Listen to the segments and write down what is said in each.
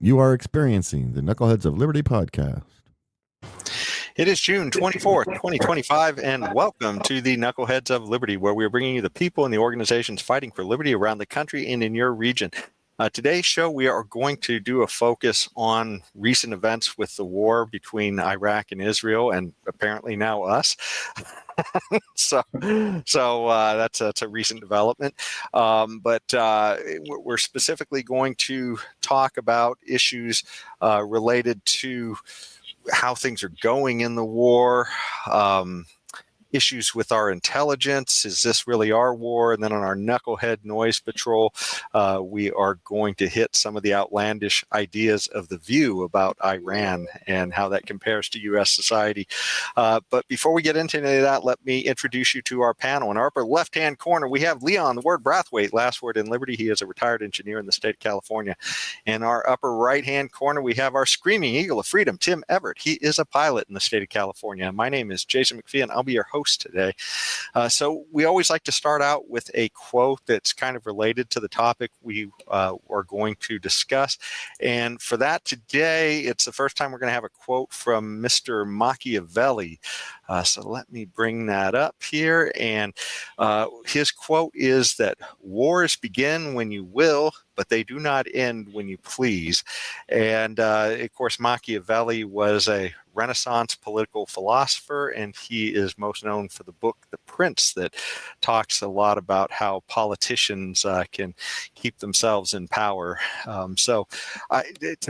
You are experiencing the Knuckleheads of Liberty podcast. It is June 24th, 2025, and welcome to the Knuckleheads of Liberty, where we are bringing you the people and the organizations fighting for liberty around the country and in your region. Today's show, we are going to do a focus on recent events with the war between Iraq and Israel, and apparently now us. So that's a recent development. But we're specifically going to talk about issues related to how things are going in the war, issues with our intelligence. Is this really our war? And then on our Knucklehead Noise Patrol, we are going to hit some of the outlandish ideas of The View about Iran and how that compares to U.S. society. But before we get into any of that, let me introduce you to our panel. In our upper left-hand corner, we have Leon, the Word Breathweight, last word in liberty. He is a retired engineer in the state of California. In our upper right-hand corner, we have our screaming eagle of freedom, Tim Everett. He is a pilot in the state of California. My name is Jason McI, and I'll be your host today. So we always like to start out with a quote that's kind of related to the topic we are going to discuss. And for that today, it's the first time we're going to have a quote from Mr. Machiavelli. So let me bring that up here. And his quote is that wars begin when you will, but they do not end when you please. And of course, Machiavelli was a Renaissance political philosopher, and he is most known for the book The Prince, that talks a lot about how politicians can keep themselves in power. To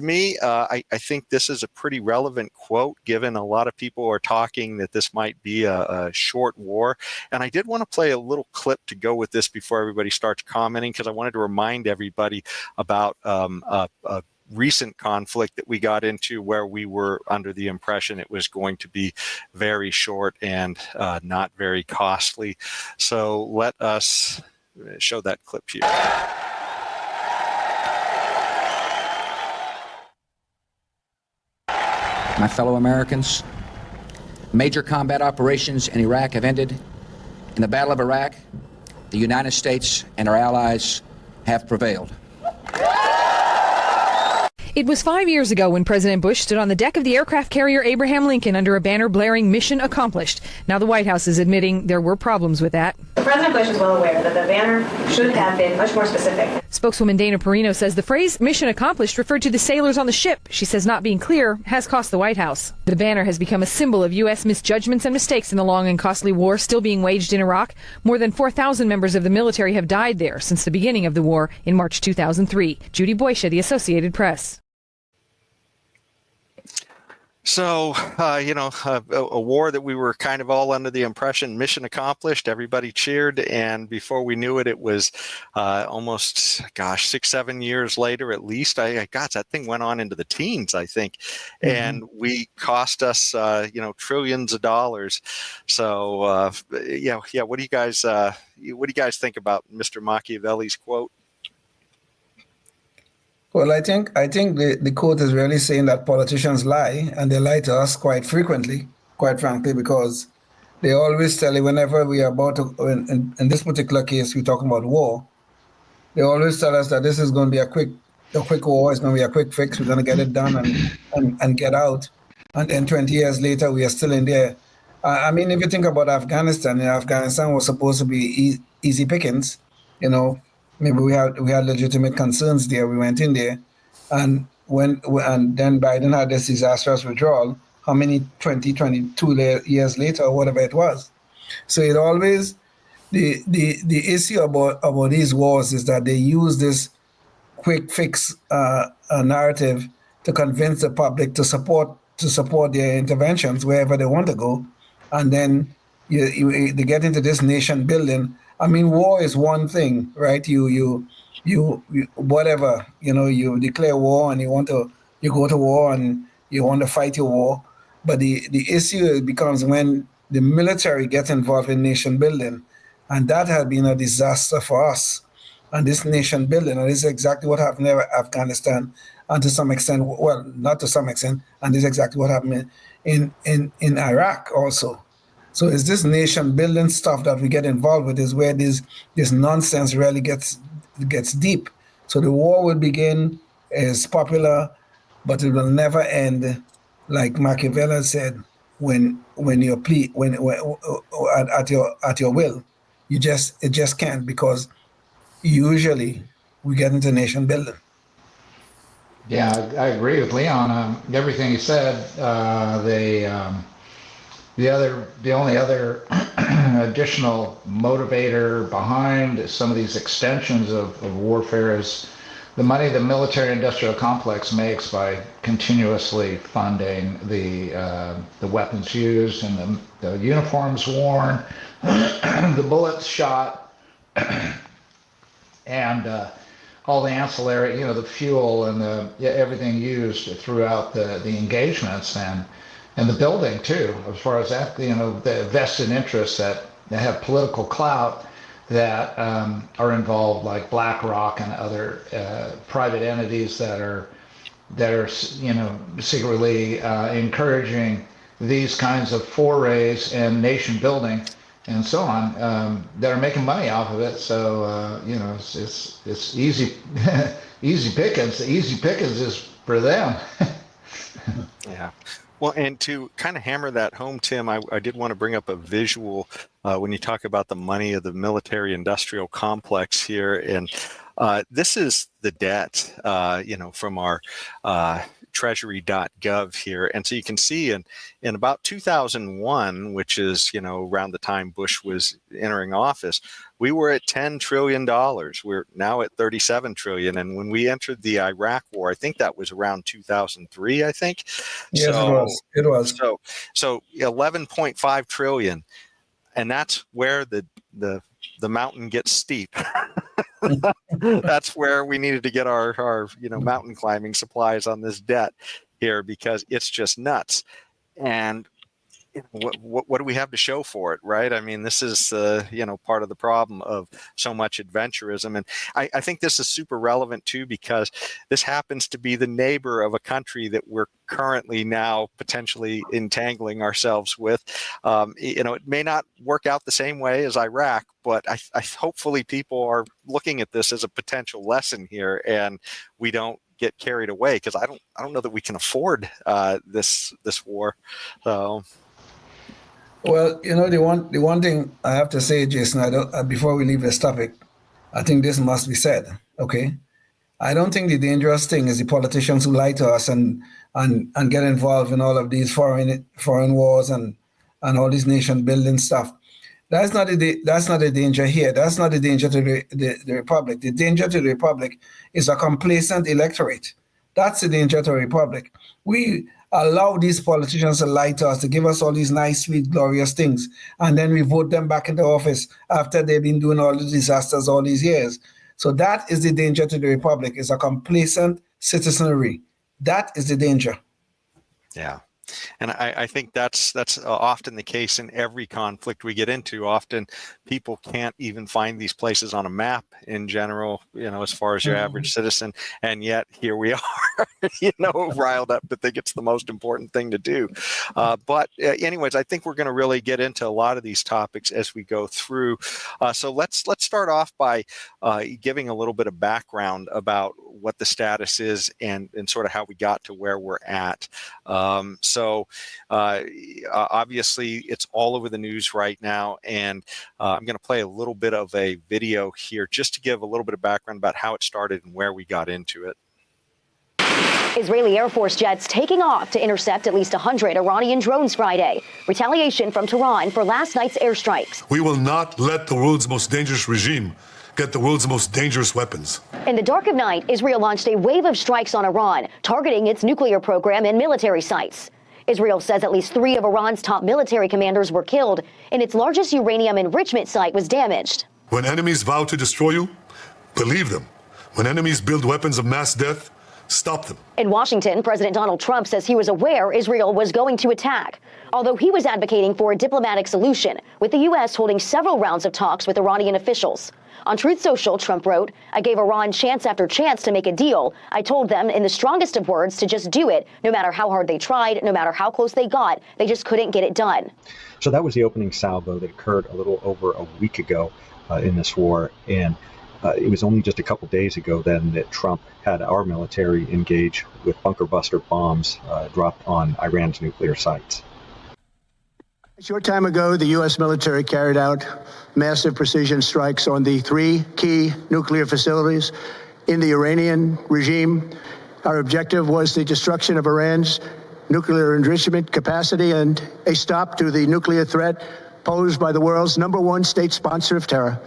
me, I think this is a pretty relevant quote, given a lot of people are talking that this might be a short war. And I did want to play a little clip to go with this before everybody starts commenting, because I wanted to remind everybody about a recent conflict that we got into where we were under the impression it was going to be very short and not very costly. So let us show that clip here. My fellow Americans, major combat operations in Iraq have ended. In the Battle of Iraq, the United States and our allies have prevailed. It was 5 years ago when President Bush stood on the deck of the aircraft carrier Abraham Lincoln under a banner blaring "Mission Accomplished." Now the White House is admitting there were problems with that. President Bush is well aware that the banner should have been much more specific. Spokeswoman Dana Perino says the phrase "Mission Accomplished" referred to the sailors on the ship. She says not being clear has cost the White House. The banner has become a symbol of U.S. misjudgments and mistakes in the long and costly war still being waged in Iraq. More than 4,000 members of the military have died there since the beginning of the war in March 2003. Judy Boysha, The Associated Press. So, a war that we were kind of all under the impression, mission accomplished, everybody cheered, and before we knew it, it was almost, 6-7 years later at least. That thing went on into the teens, I think, and we cost us, trillions of dollars. So, what do you guys think about Mr. Machiavelli's quote? Well, I think the quote is really saying that politicians lie, and they lie to us quite frequently, quite frankly, because they always tell you whenever we are about to, in this particular case, we're talking about war, they always tell us that this is going to be a quick war, it's going to be a quick fix, we're going to get it done and get out. And then 20 years later, we are still in there. I mean, if you think about Afghanistan was supposed to be easy pickings, Maybe we had legitimate concerns there. We went in there, and then Biden had this disastrous withdrawal. How many 22 years later, or whatever it was. So it always the issue about these wars is that they use this quick fix narrative to convince the public to support their interventions wherever they want to go, and then they get into this nation building. I mean, war is one thing, right? You whatever, you declare war and you go to war and you want to fight your war. But the issue becomes when the military gets involved in nation building, and that has been a disaster for us. And this nation building, and this is exactly what happened in Afghanistan, and to some extent, well, not to some extent, and this is exactly what happened in Iraq also. So it's this nation building stuff that we get involved with is where this nonsense really gets deep. So the war will begin, is popular, but it will never end, like Machiavelli said, when you plead when at your will. It just can't, because usually we get into nation building. Yeah, I agree with Leon. Everything he said. The only other additional motivator behind some of these extensions of warfare is the money the military-industrial complex makes by continuously funding the weapons used and the uniforms worn, the bullets shot, and all the ancillary, the fuel and everything used throughout the engagements and the building too, as far as that, the vested interests that have political clout that are involved, like BlackRock and other private entities that are secretly encouraging these kinds of forays and nation building and so on, that are making money off of it. So it's easy easy pickings. The easy pickings is for them. Yeah. Well, and to kind of hammer that home, Tim, I did want to bring up a visual when you talk about the money of the military-industrial complex here. And this is the debt, from our treasury.gov here. And so you can see in about 2001, which is, around the time Bush was entering office, we were at $10 trillion. We're now at $37 trillion. And when we entered the Iraq war, I think that was around 2003, I think. Yes, so, it was. So 11.5 trillion. And that's where the mountain gets steep. That's where we needed to get our mountain climbing supplies on this debt here, because it's just nuts. And what do we have to show for it, right? I mean, this is part of the problem of so much adventurism. And I think this is super relevant too, because this happens to be the neighbor of a country that we're currently now potentially entangling ourselves with. It may not work out the same way as Iraq, but I hopefully people are looking at this as a potential lesson here, and we don't get carried away, because I don't know that we can afford this war. So. Well, the one thing I have to say, Jason, before we leave this topic, I think this must be said. Okay, I don't think the dangerous thing is the politicians who lie to us and get involved in all of these foreign wars and all this nation building stuff. That's not the danger here. That's not the danger to the republic. The danger to the republic is a complacent electorate. That's the danger to the republic. We allow these politicians to lie to us, to give us all these nice, sweet, glorious things, and then we vote them back into office after they've been doing all the disasters all these years. So that is the danger to the republic, is a complacent citizenry. That is the danger. Yeah. And I think that's often the case in every conflict we get into. Often people can't even find these places on a map in general, as far as your average citizen. And yet here we are, riled up to think it's the most important thing to do. But anyways, I think we're going to really get into a lot of these topics as we go through. So let's start off by giving a little bit of background about what the status is and sort of how we got to where we're at. So obviously it's all over the news right now, and I'm going to play a little bit of a video here just to give a little bit of background about how it started and where we got into it. Israeli Air Force jets taking off to intercept at least 100 Iranian drones Friday. Retaliation from Tehran for last night's airstrikes. We will not let the world's most dangerous regime get the world's most dangerous weapons. In the dark of night, Israel launched a wave of strikes on Iran, targeting its nuclear program and military sites. Israel says at least 3 of Iran's top military commanders were killed, and its largest uranium enrichment site was damaged. When enemies vow to destroy you, believe them. When enemies build weapons of mass death, stop them. In Washington, President Donald Trump says he was aware Israel was going to attack, although he was advocating for a diplomatic solution, with the U.S. holding several rounds of talks with Iranian officials. On Truth Social, Trump wrote, "I gave Iran chance after chance to make a deal. I told them in the strongest of words to just do it, no matter how hard they tried, no matter how close they got. They just couldn't get it done." So that was the opening salvo that occurred a little over a week ago in this war. And It was only just a couple days ago then that Trump had our military engage with bunker buster bombs dropped on Iran's nuclear sites. A short time ago, the U.S. military carried out massive precision strikes on the 3 key nuclear facilities in the Iranian regime. Our objective was the destruction of Iran's nuclear enrichment capacity and a stop to the nuclear threat posed by the world's #1 state sponsor of terror.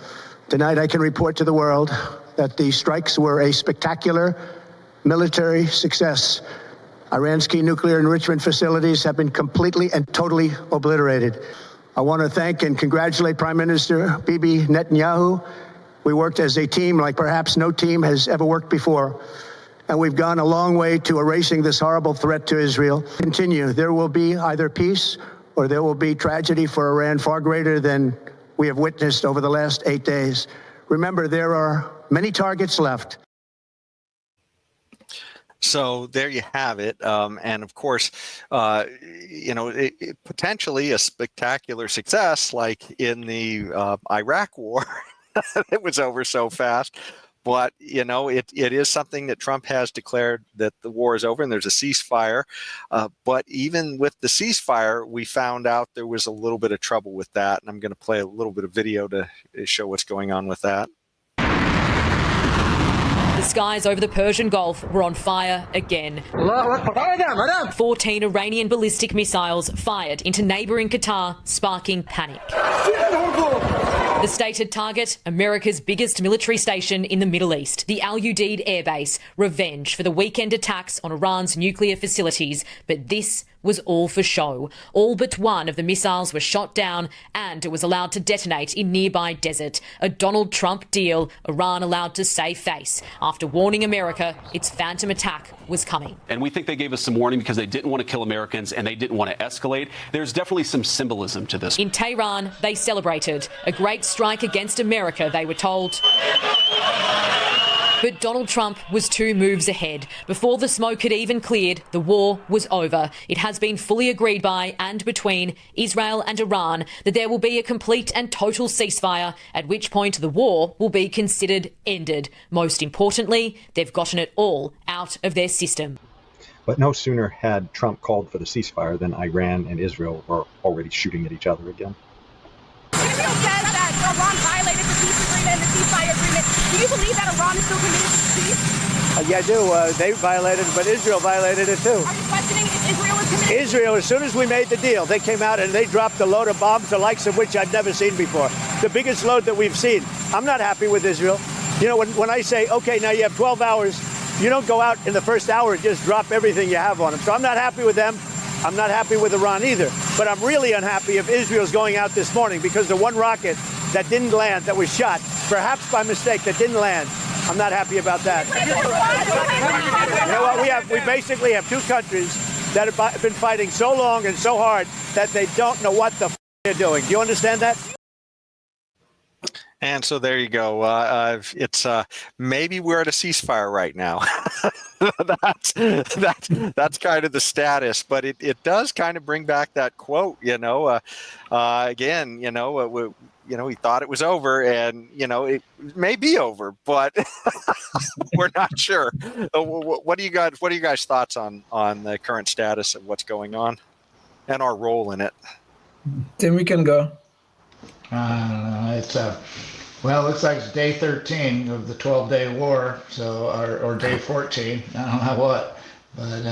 Tonight, I can report to the world that the strikes were a spectacular military success. Iran's key nuclear enrichment facilities have been completely and totally obliterated. I want to thank and congratulate Prime Minister Bibi Netanyahu. We worked as a team like perhaps no team has ever worked before. And we've gone a long way to erasing this horrible threat to Israel. Continue. There will be either peace or there will be tragedy for Iran far greater than we have witnessed over the last 8 days. Remember, there are many targets left. So there you have it. And of course, potentially a spectacular success like in the Iraq war. It was over so fast. But, it is something that Trump has declared that the war is over and there's a ceasefire. But even with the ceasefire, we found out there was a little bit of trouble with that. And I'm going to play a little bit of video to show what's going on with that. The skies over the Persian Gulf were on fire again. 14 Iranian ballistic missiles fired into neighbouring Qatar, sparking panic. The stated target, America's biggest military station in the Middle East, the Al Udeid Air Base, revenge for the weekend attacks on Iran's nuclear facilities. But this was all for show. All but one of the missiles were shot down and it was allowed to detonate in nearby desert. A Donald Trump deal, Iran allowed to save face after warning America its phantom attack was coming. And we think they gave us some warning because they didn't want to kill Americans and they didn't want to escalate. There's definitely some symbolism to this. In Tehran, they celebrated a great strike against America, they were told. But Donald Trump was 2 moves ahead. Before the smoke had even cleared, the war was over. It has been fully agreed by and between Israel and Iran that there will be a complete and total ceasefire, at which point the war will be considered ended. Most importantly, they've gotten it all out of their system. But no sooner had Trump called for the ceasefire than Iran and Israel were already shooting at each other again. Israel says that Iran violated the peace agreement and the ceasefire agreement. Do you believe that Iran is still committed to peace? Yeah, I do. They violated it, but Israel violated it too. Are you questioning if Israel is committed? Israel, as soon as we made the deal, they came out and they dropped a load of bombs, the likes of which I've never seen before. The biggest load that we've seen. I'm not happy with Israel. When I say, okay, now you have 12 hours, you don't go out in the first hour and just drop everything you have on them. So I'm not happy with them. I'm not happy with Iran either. But I'm really unhappy if Israel's going out this morning because the one rocket that didn't land, that was shot, perhaps by mistake, that didn't land, I'm not happy about that. You know what? We basically have 2 countries that have been fighting so long and so hard that they don't know what the they're doing. Do you understand that? And so there you go. It's maybe we're at a ceasefire right now. That's kind of the status, but it does kind of bring back that quote. Again, he thought it was over, and it may be over, but we're not sure. What do you guys thoughts on the current status of what's going on and our role in it? Tim, we can go. I don't know. It's well, it looks like it's day 13 of the 12-day war, so or day 14. I don't know what, but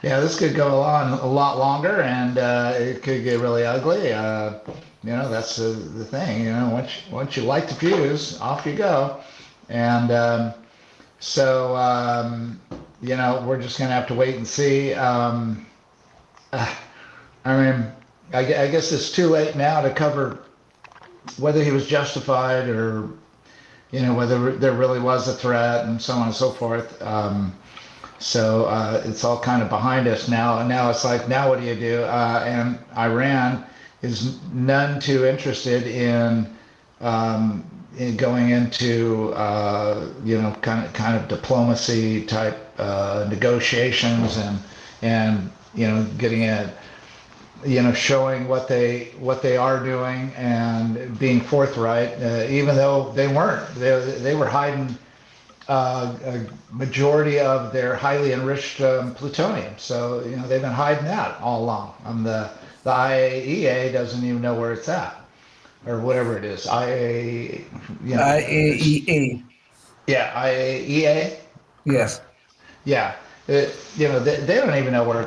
yeah, this could go on a lot longer, and it could get really ugly. That's the thing. Once you light the fuse, off you go, and we're just gonna have to wait and see. I guess it's too late now to cover whether he was justified or, whether there really was a threat and so on and so forth. So it's all kind of behind us now. And now it's like, now what do you do? And Iran is none too interested in going into, kind of diplomacy type negotiations and getting showing what they are doing and being forthright, even though they weren't. They were hiding a majority of their highly enriched plutonium. So they've been hiding that all along. And the IAEA doesn't even know where it's at, or whatever it is. IAEA. Yeah, IAEA. Yes. Yeah. They don't even know where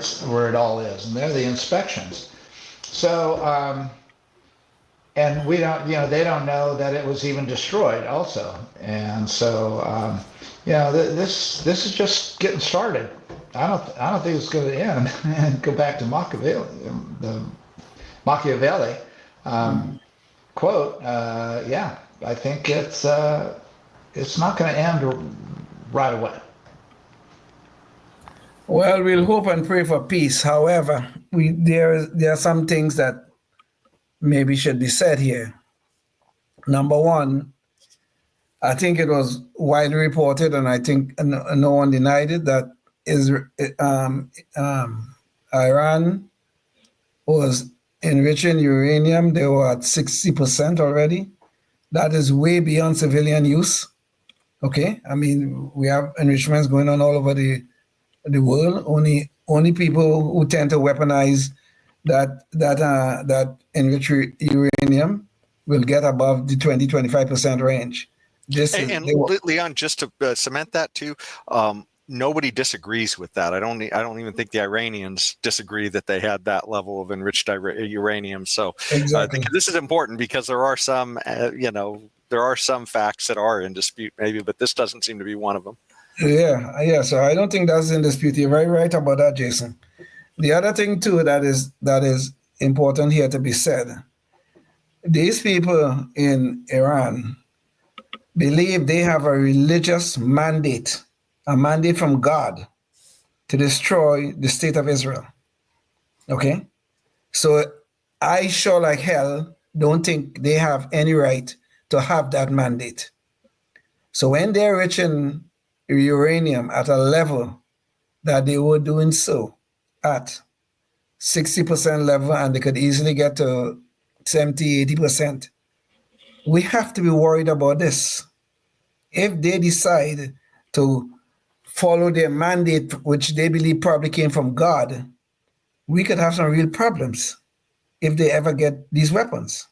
it all is, and they're the inspections. So, and we don't, they don't know that it was even destroyed, also. And so, this is just getting started. I don't think it's going to end and go back to Machiavelli, the Machiavelli quote. I think it's not going to end right away. Well, we'll hope and pray for peace. However, there are some things that maybe should be said here. Number one, I think it was widely reported, and I think no one denied it, that Iran was enriching uranium. They were at 60% already. That is way beyond civilian use. Okay, I mean, we have enrichments going on all over the world. Only people who tend to weaponize that enriched uranium will get above the 20-25% range. Leon, just to cement that too, nobody disagrees with that. I don't even think the Iranians disagree that they had that level of enriched uranium. So exactly. This is important because there are some, there are some facts that are in dispute maybe, but this doesn't seem to be one of them. Yeah. So I don't think that's in dispute. You're very right about that, Jason. The other thing too that is important here to be said, these people in Iran believe they have a religious mandate, a mandate from God to destroy the state of Israel. Okay? So I sure like hell don't think they have any right to have that mandate. So when they're enriching uranium at a level that they were doing so at 60% level, and they could easily get to 70-80%, we have to be worried about this. If they decide to follow their mandate, which they believe probably came from God, we could have some real problems if they ever get these weapons.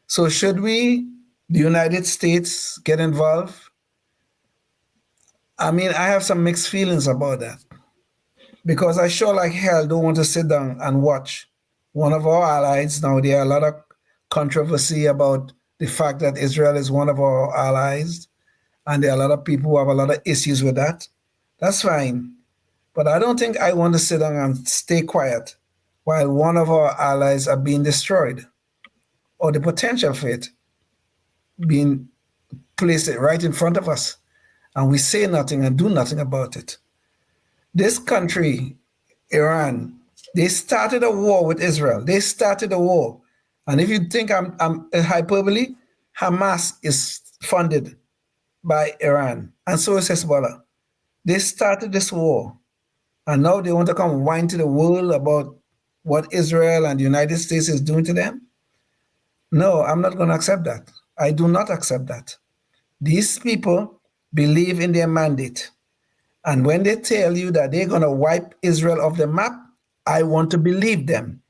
So should we, the United States, get involved? I mean, I have some mixed feelings about that, because I sure like hell don't want to sit down and watch one of our allies. Now, there are a lot of controversy about the fact that Israel is one of our allies, and there are a lot of people who have a lot of issues with that. That's fine. But I don't think I want to sit down and stay quiet while one of our allies are being destroyed, or the potential for it being placed right in front of us, and we say nothing and do nothing about it. This country, Iran, they started a war with Israel. They started a war. And if you think I'm hyperbole, Hamas is funded by Iran, and so is Hezbollah. They started this war, and now they want to come whine to the world about what Israel and the United States is doing to them? No, I'm not going to accept that. I do not accept that. These people believe in their mandate. And when they tell you that they're going to wipe Israel off the map, I want to believe them.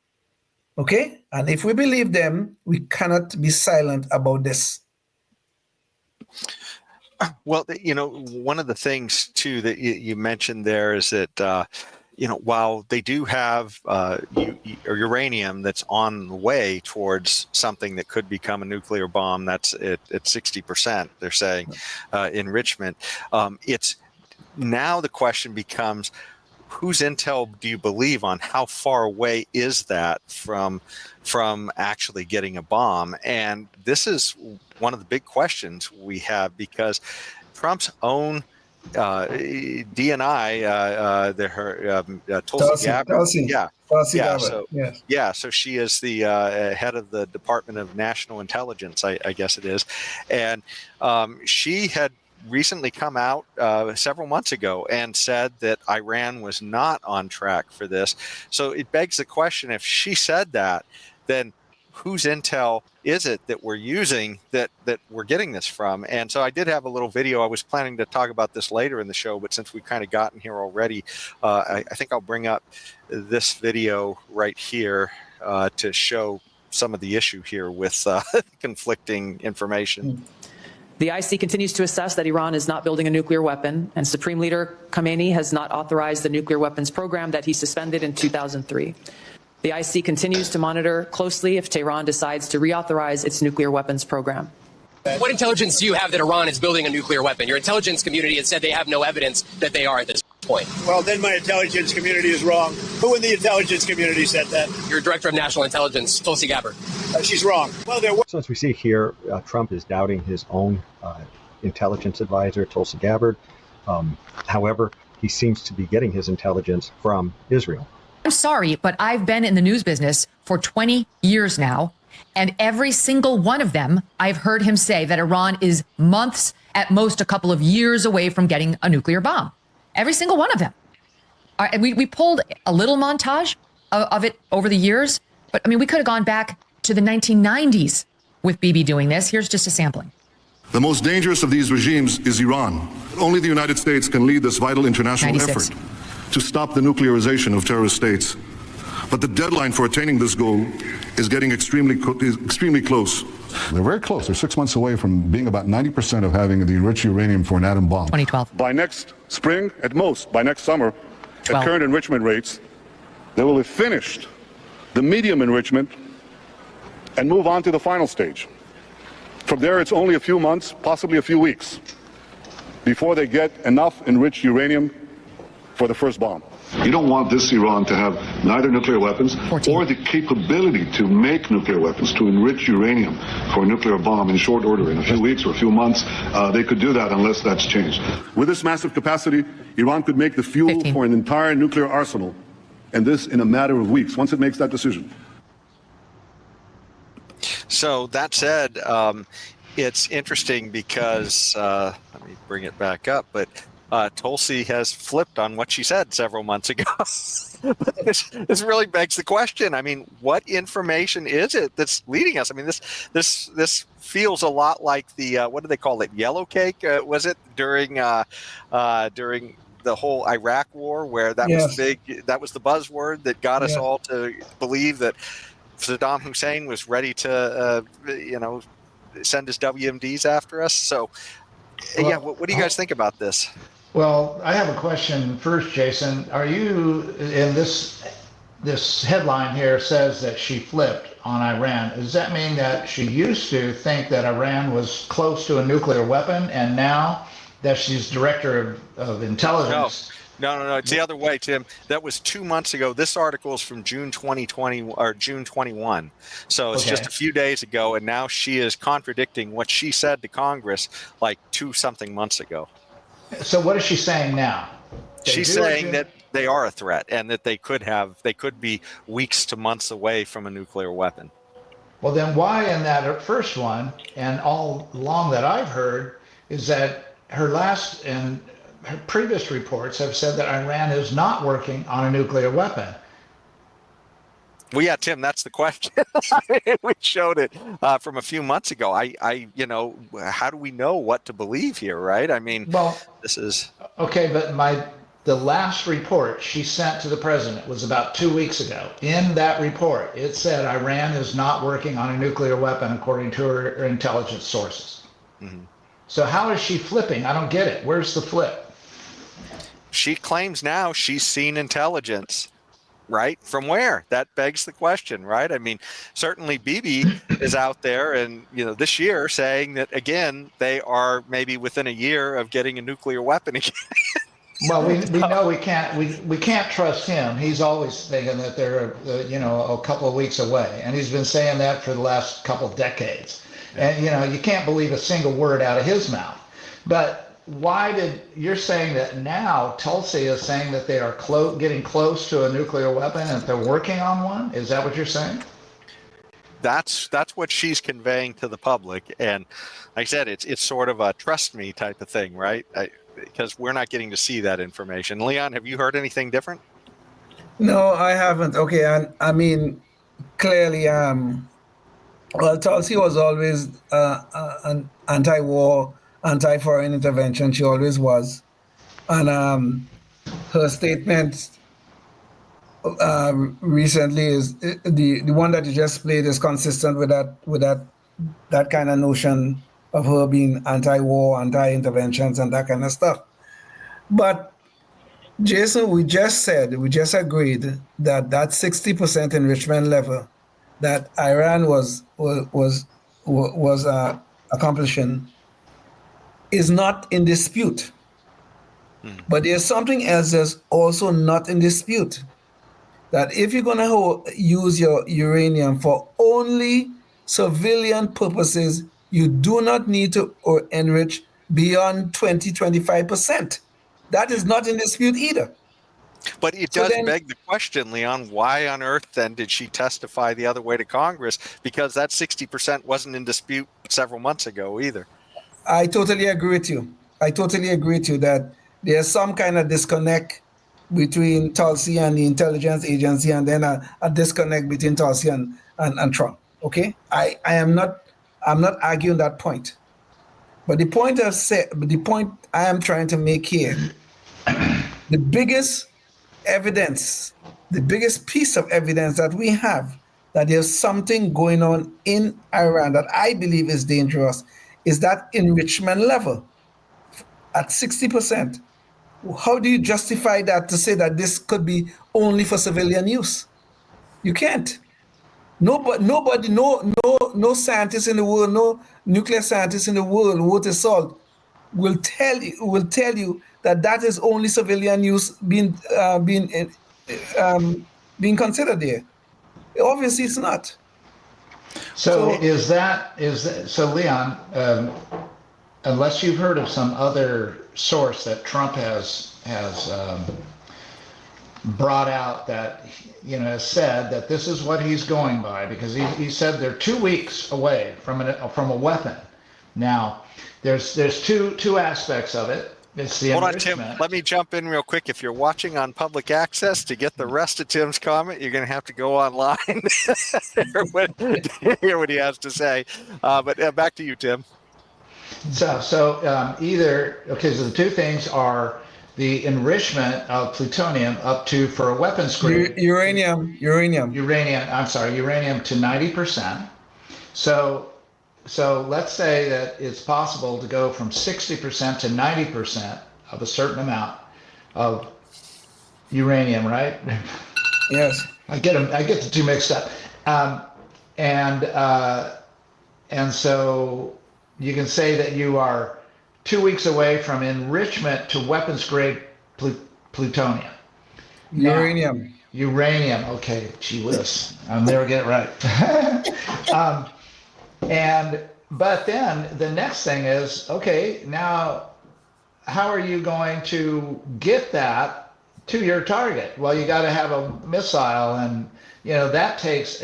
Okay? And if we believe them, we cannot be silent about this. Well, one of the things, too, that you mentioned there is that, while they do have uranium that's on the way towards something that could become a nuclear bomb, that's at 60%, they're saying, enrichment. It's now the question becomes, whose intel do you believe on? How far away is that from actually getting a bomb? And this is one of the big questions we have, because Trump's own DNI, Tulsi Gabbard. So she is the head of the Department of National Intelligence, I guess it is, and she had recently come out several months ago and said that Iran was not on track for this. So it begs the question, if she said that, then whose intel is it that we're using that we're getting this from? And so I did have a little video. I was planning to talk about this later in the show, but since we've kind of gotten here already, I think I'll bring up this video right here to show some of the issue here with conflicting information. The IC continues to assess that Iran is not building a nuclear weapon, and Supreme Leader Khamenei has not authorized the nuclear weapons program that he suspended in 2003. The IC continues to monitor closely if Tehran decides to reauthorize its nuclear weapons program. What intelligence do you have that Iran is building a nuclear weapon? Your intelligence community has said they have no evidence that they are at this point. Well, then my intelligence community is wrong. Who in the intelligence community said that? Your director of national intelligence, Tulsi Gabbard. She's wrong. Well, So as we see here, Trump is doubting his own intelligence advisor, Tulsi Gabbard. However, he seems to be getting his intelligence from Israel. I'm sorry, but I've been in the news business for 20 years now, and every single one of them, I've heard him say that Iran is months, at most a couple of years away from getting a nuclear bomb. Every single one of them. We pulled a little montage of it over the years, but I mean, we could have gone back to the 1990s with Bibi doing this. Here's just a sampling. The most dangerous of these regimes is Iran. Only the United States can lead this vital international 96. effort to stop the nuclearization of terrorist states. But the deadline for attaining this goal is getting extremely close. They're very close. They're 6 months away from being about 90% of having the enriched uranium for an atom bomb. 2012. By next spring, at most, by next summer, 12. at current enrichment rates, they will have finished the medium enrichment and move on to the final stage. From there, it's only a few months, possibly a few weeks, before they get enough enriched uranium for the first bomb. You don't want this Iran to have neither nuclear weapons 14. or the capability to make nuclear weapons, to enrich uranium for a nuclear bomb in short order, in a few weeks or a few months. They could do that unless that's changed. With this massive capacity, Iran could make the fuel 15. for an entire nuclear arsenal, and this in a matter of weeks, once it makes that decision. So that said, it's interesting because, let me bring it back up, but Tulsi has flipped on what she said several months ago. This really begs the question. I mean, what information is it that's leading us? I mean, this feels a lot like the what do they call it? Yellow cake? Was it during the whole Iraq war, where that was big? That was the buzzword that got us all to believe that Saddam Hussein was ready to, send his WMDs after us. So, what do you guys think about this? Well, I have a question first, Jason. Are you, in this headline here says that she flipped on Iran. Does that mean that she used to think that Iran was close to a nuclear weapon, and now that she's director of intelligence? No. It's the other way, Tim. That was 2 months ago. This article is from June 2020 or June 21. So it's just a few days ago, and now she is contradicting what she said to Congress like 2-something months ago. So what is she saying now? She's saying that they are a threat and that they could be weeks to months away from a nuclear weapon. Well, then why in that first one, and all along that I've heard, is that her last and her previous reports have said that Iran is not working on a nuclear weapon. Well, yeah, Tim, that's the question. We showed it from a few months ago. How do we know what to believe here, right? I mean, this is okay. But the last report she sent to the president was about 2 weeks ago. In that report, it said Iran is not working on a nuclear weapon, according to her intelligence sources. Mm-hmm. So how is she flipping? I don't get it. Where's the flip? She claims now she's seen intelligence. Right? From where? That begs the question, right? I mean, certainly Bibi is out there and, this year saying that, again, they are maybe within a year of getting a nuclear weapon again. Well, we know we can't trust him. He's always thinking that they're, a couple of weeks away. And he's been saying that for the last couple of decades. And, you can't believe a single word out of his mouth. But you're saying that now Tulsi is saying that they are getting close to a nuclear weapon and they're working on one? Is that what you're saying? That's what she's conveying to the public. And like I said, it's sort of a trust me type of thing, right? Because we're not getting to see that information. Leon, have you heard anything different? No, I haven't. Okay, and I mean, clearly, well, Tulsi was always an anti-war, anti-foreign intervention. She always was, and her statement recently is the one that you just played is consistent with that kind of notion of her being anti-war, anti-interventions, and that kind of stuff. But Jason, we just agreed that 60% enrichment level that Iran was accomplishing is not in dispute. But there's something else that's also not in dispute. That if you're going to use your uranium for only civilian purposes, you do not need to enrich beyond 20-25%. That is not in dispute either. But it does beg the question, Leon, why on earth then did she testify the other way to Congress? Because that 60% wasn't in dispute several months ago either. I totally agree with you. That there's some kind of disconnect between Tulsi and the intelligence agency, and then a disconnect between Tulsi and Trump. Okay? I'm not arguing that point. But the point I am trying to make here, the biggest piece of evidence that we have that there's something going on in Iran that I believe is dangerous is that enrichment level at 60%. How do you justify that to say that this could be only for civilian use? You can't. Nobody, no scientist in the world, no nuclear scientist in the world worth his salt will tell you that is only civilian use being considered there. Obviously, it's not. So Leon? Unless you've heard of some other source that Trump has brought out that has said that this is what he's going by, because he said they're 2 weeks away from a weapon. Now, there's two aspects of it. It's the Hold on, Tim. Let me jump in real quick. If you're watching on public access, to get the rest of Tim's comment, you're going to have to go online to hear what he has to say. But back to you, Tim. So the two things are the enrichment of plutonium up to, for a weapons grade, uranium to 90%. So let's say that it's possible to go from 60% to 90% of a certain amount of uranium, right? Yes. I get the two mixed up. And so you can say that you are 2 weeks away from enrichment to weapons grade plutonium. Uranium. Uranium. Okay, gee whiz. I'll never get it right. But then the next thing is, okay, now how are you going to get that to your target? Well, you got to have a missile, and that takes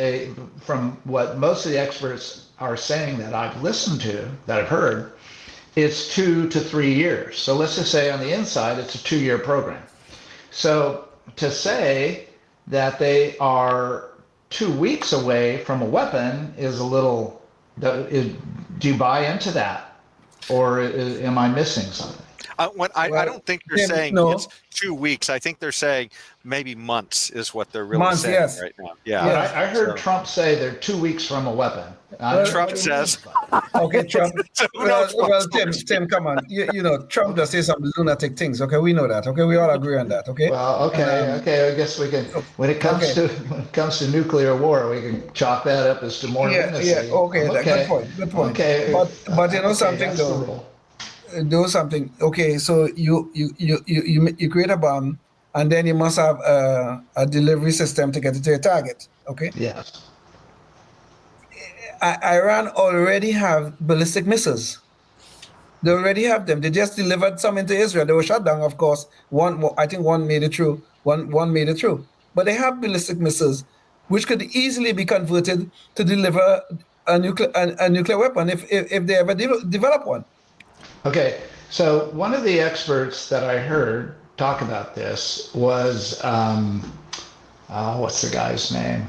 from what most of the experts are saying that I've listened to, that I've heard, it's 2 to 3 years. So let's just say on the inside, it's a 2-year program. So to say that they are 2 weeks away from a weapon is a little, do you buy into that? Or am I missing something? I don't think they're saying it's 2 weeks. I think they're saying maybe months is what they're really saying right now. Yeah. I heard Trump say they're 2 weeks from a weapon. Trump says. Okay, Trump. Well, Tim, come on. Trump does say some lunatic things. Okay, we know that. Okay, we all agree on that. Okay. Well, okay. I guess we can. When it comes to nuclear war, we can chalk that up as to more lunacy. Yeah. Okay. Good point. Okay. But something though. Do something. Okay, so you create a bomb, and then you must have a delivery system to get it to your target. Okay. Yes. Iran already have ballistic missiles. They already have them. They just delivered some into Israel. They were shot down, of course. I think one made it through. One made it through. But they have ballistic missiles which could easily be converted to deliver a nuclear weapon if they ever develop one. Okay, so one of the experts that I heard talk about this was, what's the guy's name?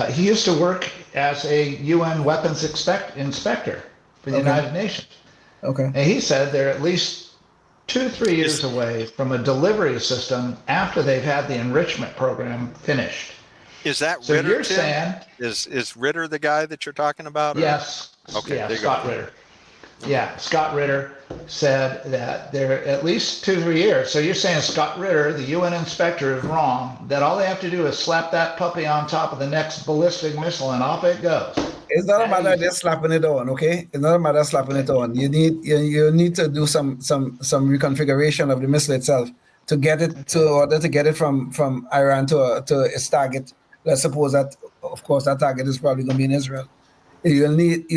He used to work as a UN weapons inspector for the United Nations. Okay. And he said they're at least 2 to 3 years away from a delivery system after they've had the enrichment program finished. Is that So Ritter? you're Tim? saying, is Ritter the guy that you're talking about? Or? yes, Okay. yeah, there you Scott go. Ritter. Yeah, Scott Ritter said that they're at least 2 to 3 years. So you're saying Scott Ritter, the UN inspector, is wrong, that all they have to do is slap that puppy on top of the next ballistic missile and off it goes. It's not a matter of just slapping it on, okay? It's not a matter of slapping it on. You need to do some reconfiguration of the missile itself to get it from Iran to its target. Let's suppose that, of course, that target is probably going to be in Israel. You'll need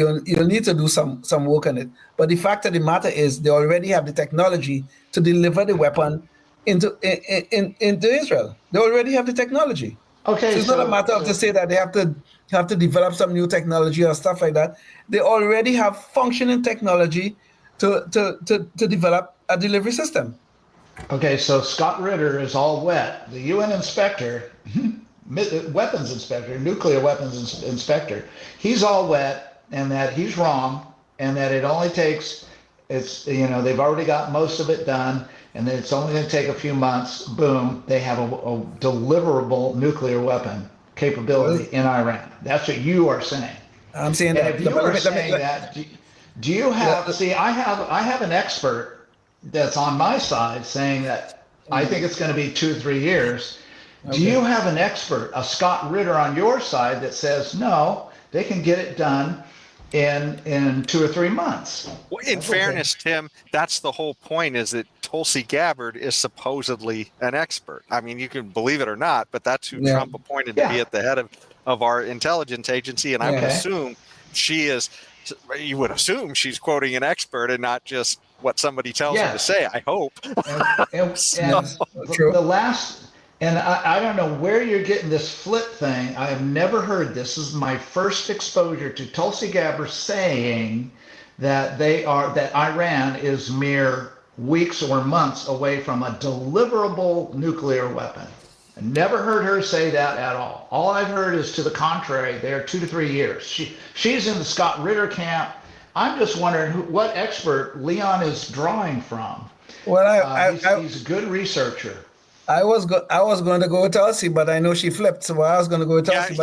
to do some work on it. But the fact of the matter is, they already have the technology to deliver the weapon into Israel. They already have the technology. Okay, so it's not a matter of to say that they have to develop some new technology or stuff like that. They already have functioning technology to develop a delivery system. Okay, so Scott Ritter is all wet. The UN inspector, weapons inspector, nuclear weapons inspector, he's all wet, and that he's wrong, and that it only takes, they've already got most of it done, and then it's only going to take a few months. Boom, they have a deliverable nuclear weapon capability in Iran. That's what you are saying. I'm saying and that. If you are saying that, do you have? See, I have an expert that's on my side saying that I think it's going to be 2 or 3 years. Do you have an expert, a Scott Ritter, on your side that says no, they can get it done in 2 or 3 months? Well, in fairness, Tim, that's the whole point, is that Tulsi Gabbard is supposedly an expert. I mean, you can believe it or not, but that's who Trump appointed to be at the head of our intelligence agency. And I would assume you would assume she's quoting an expert and not just what somebody tells her to say, I hope. The last, and I don't know where you're getting this flip thing. I have never heard this. This is my first exposure to Tulsi Gabbard saying that that Iran is mere weeks or months away from a deliverable nuclear weapon. I never heard her say that at all. All I've heard is to the contrary. They're 2 to 3 years. She's in the Scott Ritter camp. I'm just wondering what expert Leon is drawing from. Well, he's a good researcher. I was going to go with Tulsi, but I know she flipped, so I was going to go with Tulsi.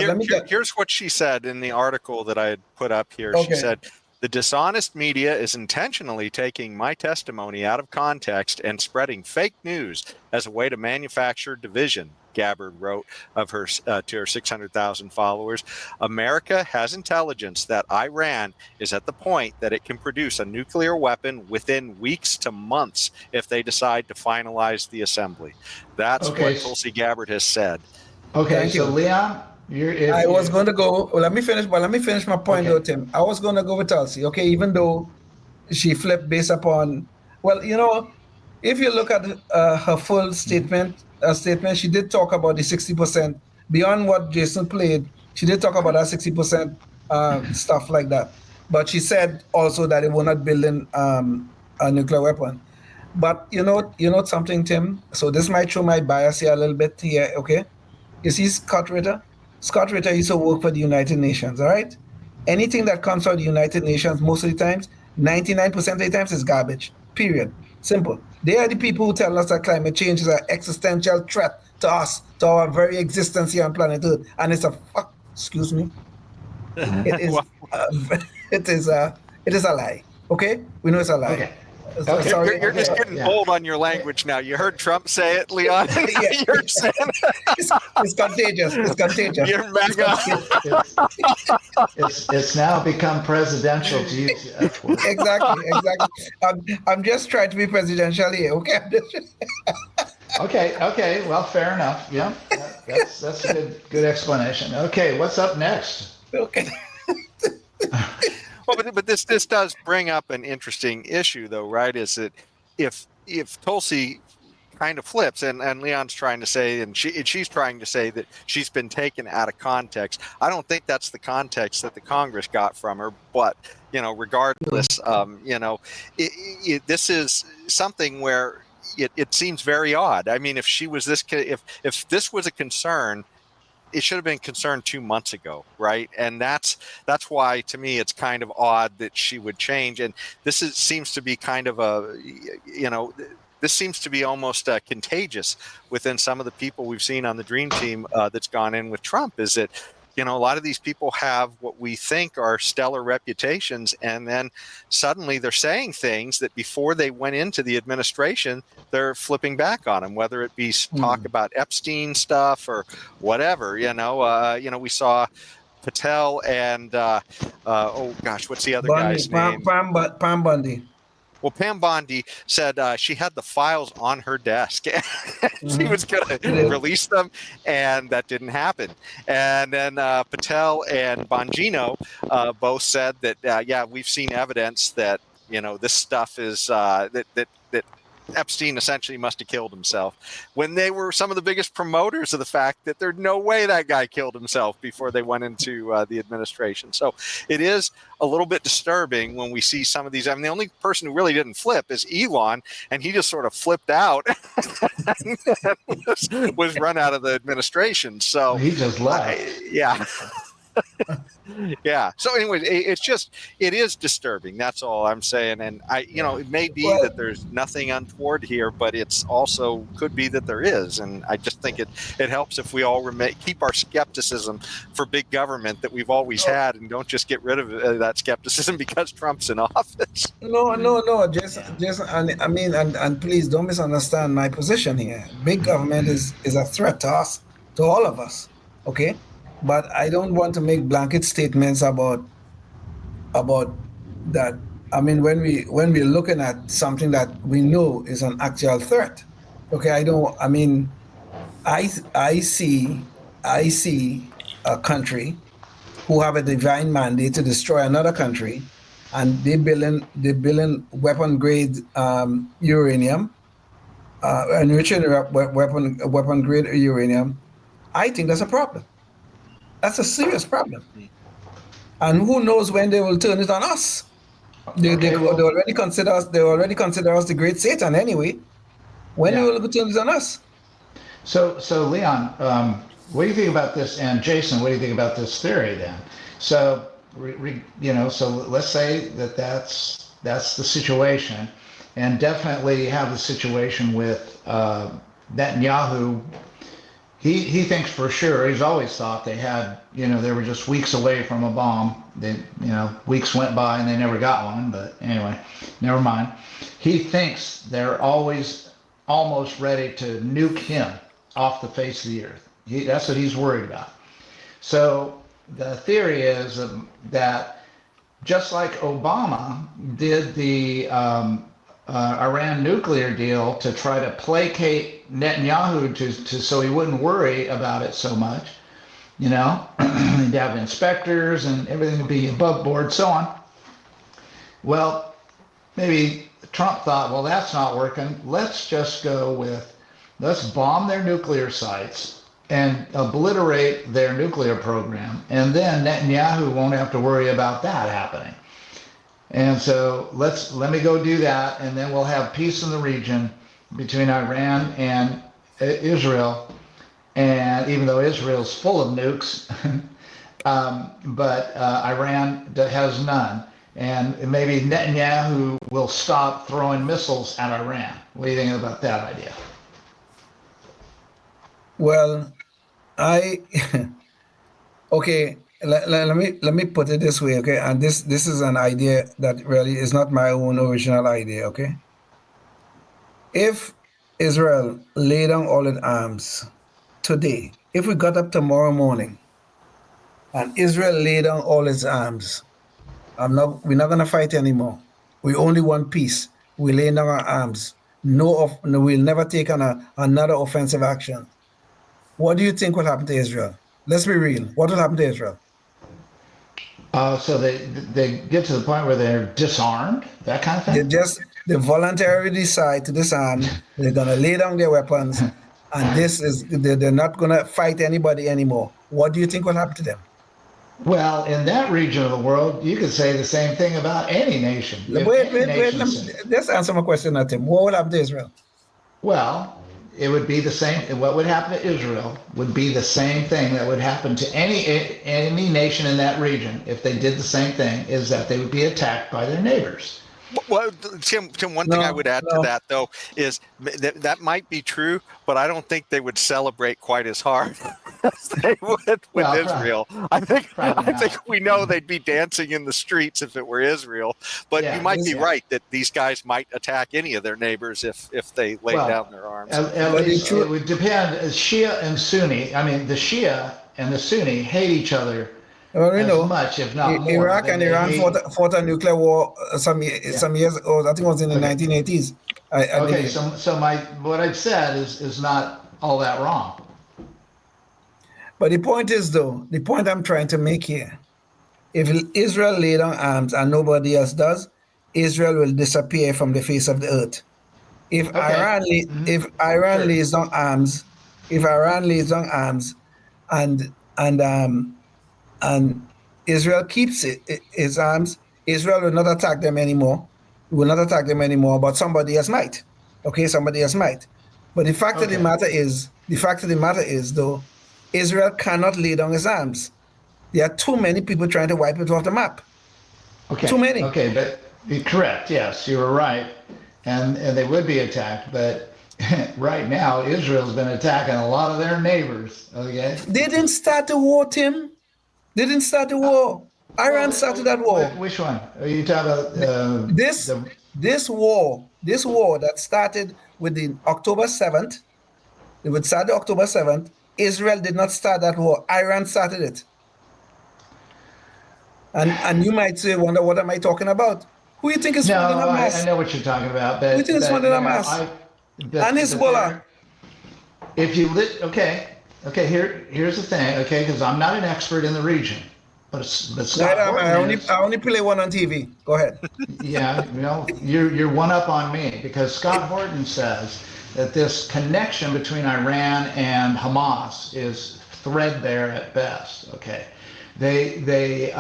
Here's what she said in the article that I had put up here. Okay. She said, "The dishonest media is intentionally taking my testimony out of context and spreading fake news as a way to manufacture division," Gabbard wrote of her to her 600,000 followers. "America has intelligence that Iran is at the point that it can produce a nuclear weapon within weeks to months if they decide to finalize the assembly." That's what Tulsi Gabbard has said. Okay, so Leon, I was going to go. Well, let me finish my point, though, Tim. I was going to go with Tulsi. Okay, even though she flipped based upon, if you look at her full statement, she did talk about the 60%. Beyond what Jason played, she did talk about that 60% stuff like that. But she said also that they were not building a nuclear weapon. But you know something, Tim. So this might show my bias here a little bit here. Okay, you see Scott Ritter. Scott Ritter used to work for the United Nations. All right, anything that comes from the United Nations, most of the times, 99% of the times, is garbage. Period. Simple. They are the people who tell us that climate change is an existential threat to us, to our very existence here on planet Earth, and it's excuse me. It is a lie. Okay, we know it's a lie. Okay. Sorry. You're just getting bold on your language now. You heard Trump say it, Leon. You're saying it's contagious. It's contagious. You're mega. It's now become presidential to use the F word. Exactly. I'm just trying to be presidential here. Okay. Okay. Well, fair enough. Yeah. That's a good explanation. Okay. What's up next? Okay. Well, but this does bring up an interesting issue, though, right? Is that if Tulsi kind of flips, and Leon's trying to say, and she's trying to say that she's been taken out of context. I don't think that's the context that the Congress got from her, but regardless, this is something where it seems very odd. I mean, if she was if this was a concern, it should have been concerned 2 months ago, right? And that's why, to me, it's kind of odd that she would change. And this seems to be kind of this seems to be almost contagious within some of the people we've seen on the Dream Team that's gone in with Trump. Is that a lot of these people have what we think are stellar reputations, and then suddenly they're saying things that before they went into the administration, they're flipping back on them, whether it be talk about Epstein stuff or whatever. We saw Patel and what's the other guy's name? Pam Bundy. Well, Pam Bondi said she had the files on her desk. She was going to release them, and that didn't happen. And then Patel and Bongino both said that, we've seen evidence that, this stuff is that Epstein essentially must have killed himself, when they were some of the biggest promoters of the fact that there's no way that guy killed himself before they went into the administration. So it is a little bit disturbing when we see some of these. I mean, the only person who really didn't flip is Elon, and he just sort of flipped out and was run out of the administration. So he just left. Yeah. So anyway, it is disturbing. That's all I'm saying. And it may be that there's nothing untoward here, but it's also could be that there is. And I just think it helps if we all keep our skepticism for big government that we've always had, and don't just get rid of that skepticism because Trump's in office. No. Just and please don't misunderstand my position here. Big government is a threat to us, to all of us. Okay. But I don't want to make blanket statements about that. I mean, when we're looking at something that we know is an actual threat, okay. I see a country who have a divine mandate to destroy another country, and they building weapon grade uranium, enriching weapon grade uranium. I think that's a problem. That's a serious problem. And who knows when they will turn it on us? They already consider us the great Satan anyway. When they will turn it on us? So Leon, what do you think about this? And Jason, what do you think about this theory then? So so let's say that's the situation, and definitely have the situation with Netanyahu. He thinks for sure, he's always thought they had, they were just weeks away from a bomb. They, weeks went by and they never got one, but anyway, never mind. He thinks they're always almost ready to nuke him off the face of the earth. That's what he's worried about. So the theory is that just like Obama did the Iran nuclear deal to try to placate Netanyahu to so he wouldn't worry about it so much, he'd have inspectors and everything would be above board, so on. Well, maybe Trump thought, well, that's not working. Let's bomb their nuclear sites and obliterate their nuclear program, and then Netanyahu won't have to worry about that happening. And so let me go do that, and then we'll have peace in the region between Iran and Israel. And even though Israel's full of nukes, but Iran has none. And maybe Netanyahu will stop throwing missiles at Iran. What do you think about that idea? Well, okay. Let me put it this way, okay? And this is an idea that really is not my own original idea, okay? If Israel lay down all its arms today, if we got up tomorrow morning and Israel lay down all its arms, we're not going to fight anymore. We only want peace. We lay down our arms. We'll never take another offensive action. What do you think will happen to Israel? Let's be real. What will happen to Israel? So they get to the point where they're disarmed, that kind of thing? they voluntarily decide to disarm. They're going to lay down their weapons, and they're not going to fight anybody anymore. What do you think will happen to them? Well, in that region of the world, you could say the same thing about any nation. Wait. Just answer my question, Tim. What will happen to Israel? Well, it would be the same. What would happen to Israel would be the same thing that would happen to any nation in that region if they did the same thing, is that they would be attacked by their neighbors. Well, Tim, one thing I would add to that, though, is that might be true, but I don't think they would celebrate quite as hard as they would with Israel. I think we know they'd be dancing in the streets if it were Israel. But you might be right that these guys might attack any of their neighbors if they lay down their arms. At least it would depend. Shia and Sunni. I mean, the Shia and the Sunni hate each other. As much, if not more. Iraq and Iran fought a nuclear war some years ago. I think it was in the 1980s. So what I've said is not all that wrong. But the point is, though, the point I'm trying to make here, if Israel lay down arms and nobody else does, Israel will disappear from the face of the earth. If Iran lays down arms, and Israel keeps its arms, Israel will not attack them anymore. But somebody else might. Okay, somebody else might. But the fact of the matter is, though, Israel cannot lay down its arms. There are too many people trying to wipe it off the map. Okay. Too many. Okay, but you're correct. Yes, you were right, and they would be attacked. But right now, Israel's been attacking a lot of their neighbors. Okay. They didn't start the war, Tim. They didn't start the war. Iran started that war. Which one? Are you talking about? This war that started with the October 7th. It would start the October 7th. Israel did not start that war. Iran started it. And you might say, wonder what am I talking about? Who you think is funding Hamas? I know what you're talking about. But who you think is funding Hamas? And Hezbollah. Okay, here's the thing, okay, because I'm not an expert in the region, but Scott I only play one on TV. Go ahead. Yeah, you're one up on me, because Scott Horton says that this connection between Iran and Hamas is threadbare at best. Okay, they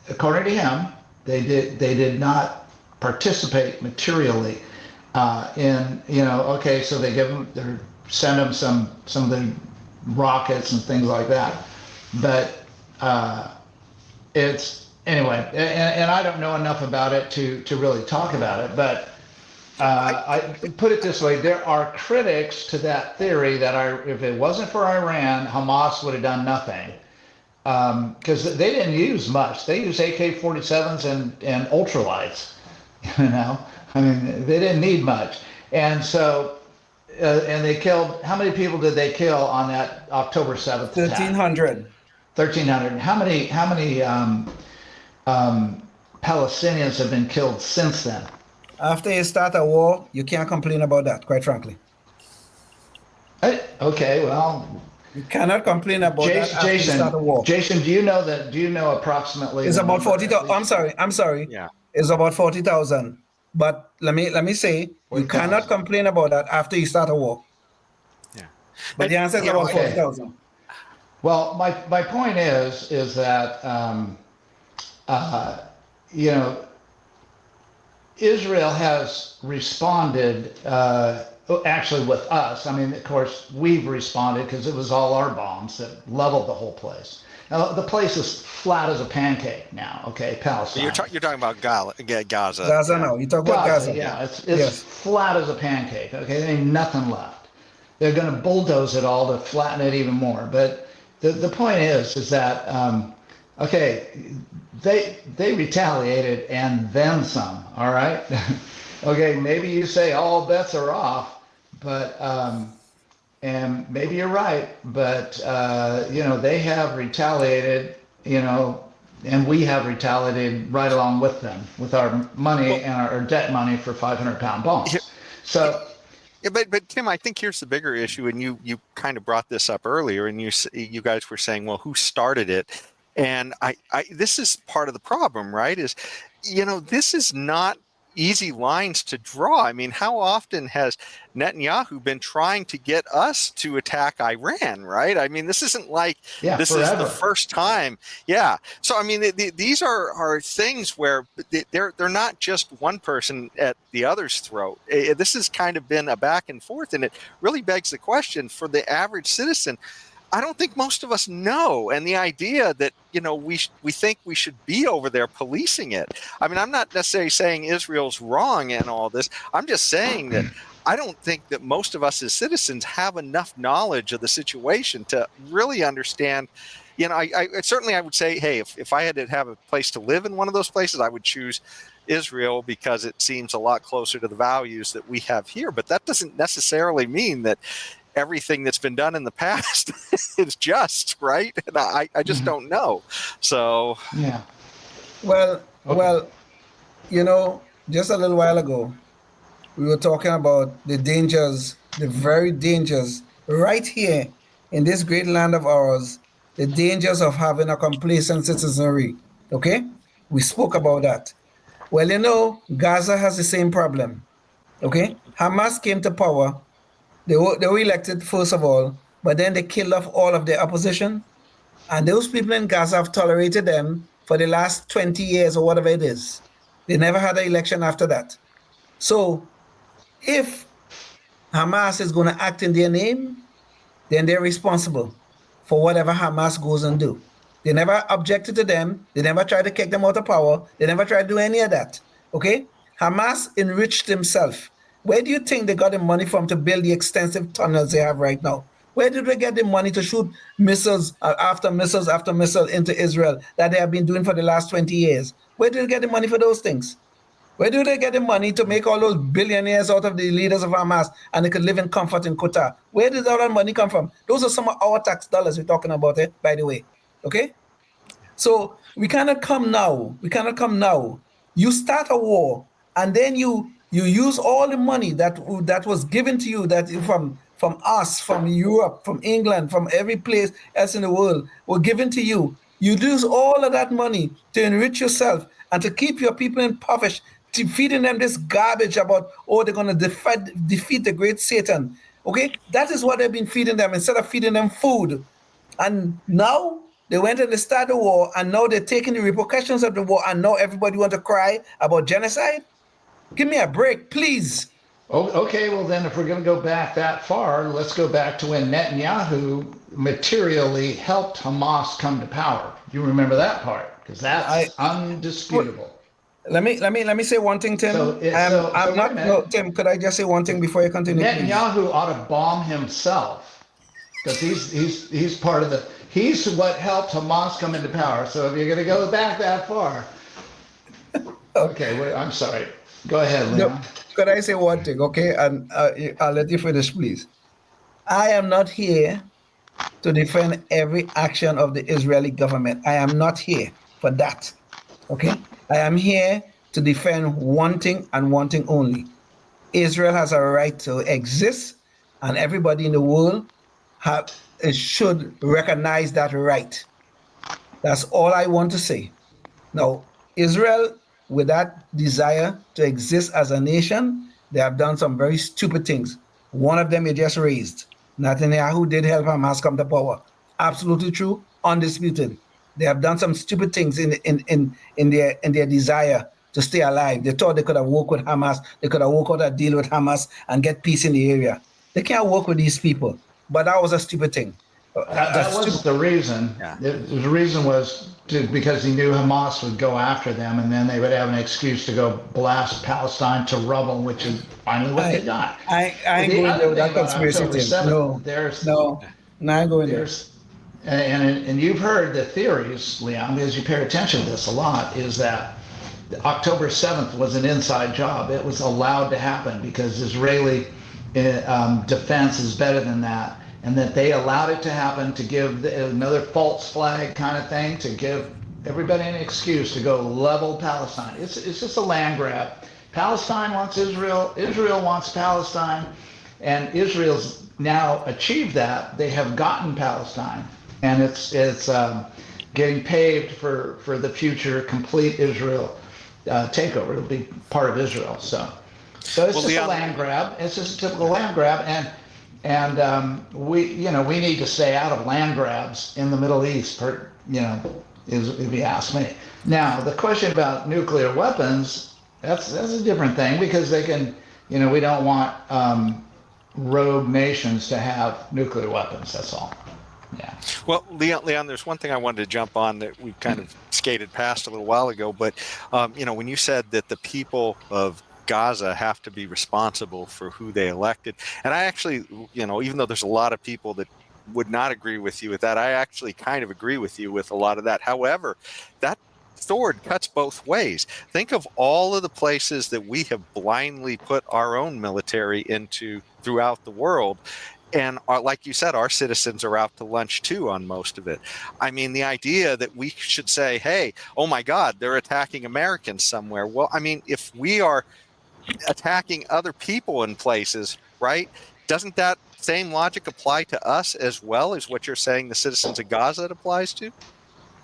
according to him, they did not participate materially in so they send them some of the rockets and things like that, but it's anyway, and I don't know enough about it to really talk about it, but I put it this way: there are critics to that theory that if it wasn't for Iran, Hamas would have done nothing, because they didn't use much. They used AK-47s and ultralights. I mean, they didn't need much, and so. And they killed, how many people did they kill on that October 7th attack? 1,300. 1,300. How many Palestinians have been killed since then? After you start a war, you can't complain about that, quite frankly. Okay, well. You cannot complain about that after you start a war. Jason, do you know approximately? It's about 40,000. I'm sorry. Yeah. It's about 40,000. But let me say, you cannot complain about that after you start a war. Yeah. But the answer is about 40,000. Well, my point is that Israel has responded actually with us. I mean, of course, we've responded because it was all our bombs that leveled the whole place. Now, the place is flat as a pancake now, okay, Palestine. You're talking about Gaza. Gaza now. You talk about Gaza. Yeah, it's flat as a pancake, okay? There ain't nothing left. They're going to bulldoze it all to flatten it even more. But the point is that, they retaliated and then some, all right? Okay, maybe you say all bets are off, but... and maybe you're right, but they have retaliated, and we have retaliated right along with them with our money and our debt money for 500-pound bombs. So, but Tim, I think here's the bigger issue, and you kind of brought this up earlier, and you guys were saying, well, who started it? And I this is part of the problem, right? Is this is not easy lines to draw. I mean, how often has Netanyahu been trying to get us to attack Iran, right? I mean, this isn't like this forever. is the first time. Yeah. So, I mean, these are things where they're not just one person at the other's throat. This has kind of been a back and forth, and it really begs the question for the average citizen. I don't think most of us know. And the idea that, we think we should be over there policing it. I mean, I'm not necessarily saying Israel's wrong in all this. I'm just saying that I don't think that most of us as citizens have enough knowledge of the situation to really understand. I certainly I would say, hey, if I had to have a place to live in one of those places, I would choose Israel because it seems a lot closer to the values that we have here. But that doesn't necessarily mean that everything that's been done in the past is just, right? And I just don't know. So yeah. Well, just a little while ago, we were talking about the dangers, the very dangers right here in this great land of ours, the dangers of having a complacent citizenry. Okay? We spoke about that. Well, Gaza has the same problem. Okay? Hamas came to power. They were elected, first of all, but then they killed off all of their opposition. And those people in Gaza have tolerated them for the last 20 years or whatever it is. They never had an election after that. So if Hamas is going to act in their name, then they're responsible for whatever Hamas goes and do. They never objected to them. They never tried to kick them out of power. They never tried to do any of that. Okay? Hamas enriched himself. Where do you think they got the money from to build the extensive tunnels they have right now? Where did they get the money to shoot missiles after missiles after missile into Israel that they have been doing for the last 20 years? Where did they get the money for those things? Where do they get the money to make all those billionaires out of the leaders of Hamas and they could live in comfort in Qatar? Where does all that money come from? Those are some of our tax dollars we're talking about, by the way. Okay? So we cannot come now. You start a war and then you use all the money that was given to you, that from us, from Europe, from England, from every place else in the world, were given to you. You use all of that money to enrich yourself and to keep your people impoverished, to feeding them this garbage about, they're going to defeat the great Satan. Okay? That is what they've been feeding them instead of feeding them food. And now they went and they started the war, and now they're taking the repercussions of the war, and now everybody wants to cry about genocide? Give me a break, please. Okay, well then if we're going to go back that far, let's go back to when Netanyahu materially helped Hamas come to power. You remember that part? Because that's undisputable. Let me say one thing, Tim. Tim, could I just say one thing before you continue? Netanyahu ought to bomb himself because he's part of he's what helped Hamas come into power. So if you're going to go back that far, okay, well, I'm sorry. Go ahead, Leon. No, could I say one thing, okay? And I'll let you finish, please. I am not here to defend every action of the Israeli government. I am not here for that, okay? I am here to defend one thing and one thing only. Israel has a right to exist, and everybody in the world should recognize that right. That's all I want to say. Now, Israel, with that desire to exist as a nation, they have done some very stupid things. One of them you just raised. Netanyahu did help Hamas come to power. Absolutely true, undisputed. They have done some stupid things in their desire to stay alive. They thought they could have worked with Hamas. They could have worked out a deal with Hamas and get peace in the area. They can't work with these people. But that was a stupid thing. That wasn't the reason. Yeah. The reason was because he knew Hamas would go after them, and then they would have an excuse to go blast Palestine to rubble, which is finally what they got. I ain't going there with that conspiracy theory. No, I ain't going there. And you've heard the theories, Leon, because you pay attention to this a lot, is that October 7th was an inside job. It was allowed to happen because Israeli defense is better than that. And that they allowed it to happen to give another false flag kind of thing, to give everybody an excuse to go level Palestine. It's just a land grab. Palestine wants Israel, Israel wants Palestine, and Israel's now achieved that. They have gotten Palestine, and it's getting paved for the future complete Israel. takeover. It'll be part of Israel. So it's just a land grab. It's just a typical land grab, and we need to stay out of land grabs in the Middle East. If you ask me. Now the question about nuclear weapons, that's a different thing, because they can, we don't want rogue nations to have nuclear weapons. That's all. Yeah. Well, Leon, there's one thing I wanted to jump on that we kind of skated past a little while ago, but when you said that the people of Gaza have to be responsible for who they elected, and I actually, even though there's a lot of people that would not agree with you with that, I actually kind of agree with you with a lot of that. However, that sword cuts both ways. Think of all of the places that we have blindly put our own military into throughout the world. And like you said, our citizens are out to lunch too on most of it. I mean, the idea that we should say, hey, oh my God, they're attacking Americans somewhere. Well, I mean, if we are attacking other people in places, right, doesn't that same logic apply to us as well as what you're saying the citizens of Gaza it applies to?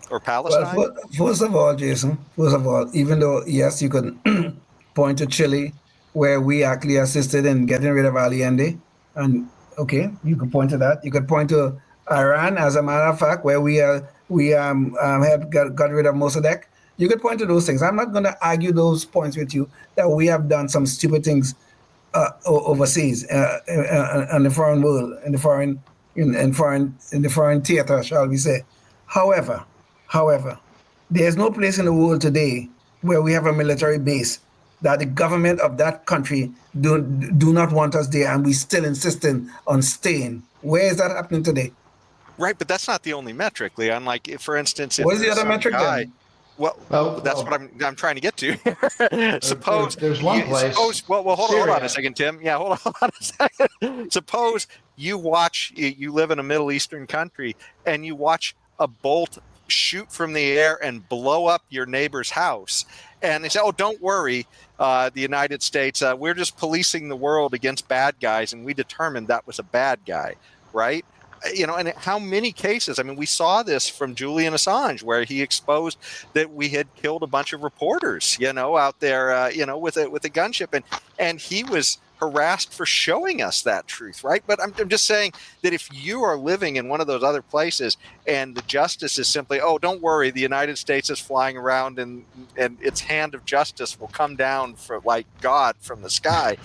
Or Palestine? Well, first of all, Jason, even though, yes, you could point to Chile, where we actually assisted in getting rid of Allende, and okay, you could point to that. You could point to Iran, as a matter of fact, where we had got rid of Mossadegh. You could point to those things. I'm not going to argue those points with you that we have done some stupid things overseas, in the foreign world, in the foreign theater, shall we say? However, there's no place in the world today where we have a military base that the government of that country do not want us there, and we still insisting on staying. Where is that happening today? Right, but that's not the only metric, Leon. Like, if, for instance, what is the other metric then? Well, that's what I'm trying to get to. Suppose there's one place. Hold on a second, Tim. Yeah, hold on a second. Suppose you live in a Middle Eastern country, and you watch a bolt shoot from the air and blow up your neighbor's house, and they say, "Oh, don't worry, the United States, we're just policing the world against bad guys, and we determined that was a bad guy," right? And how many cases? I mean, we saw this from Julian Assange, where he exposed that we had killed a bunch of reporters, out there, with a gunship, and he was harassed for showing us that truth, right? But I'm just saying that if you are living in one of those other places and the justice is simply, oh, don't worry, the United States is flying around and its hand of justice will come down like God from the sky.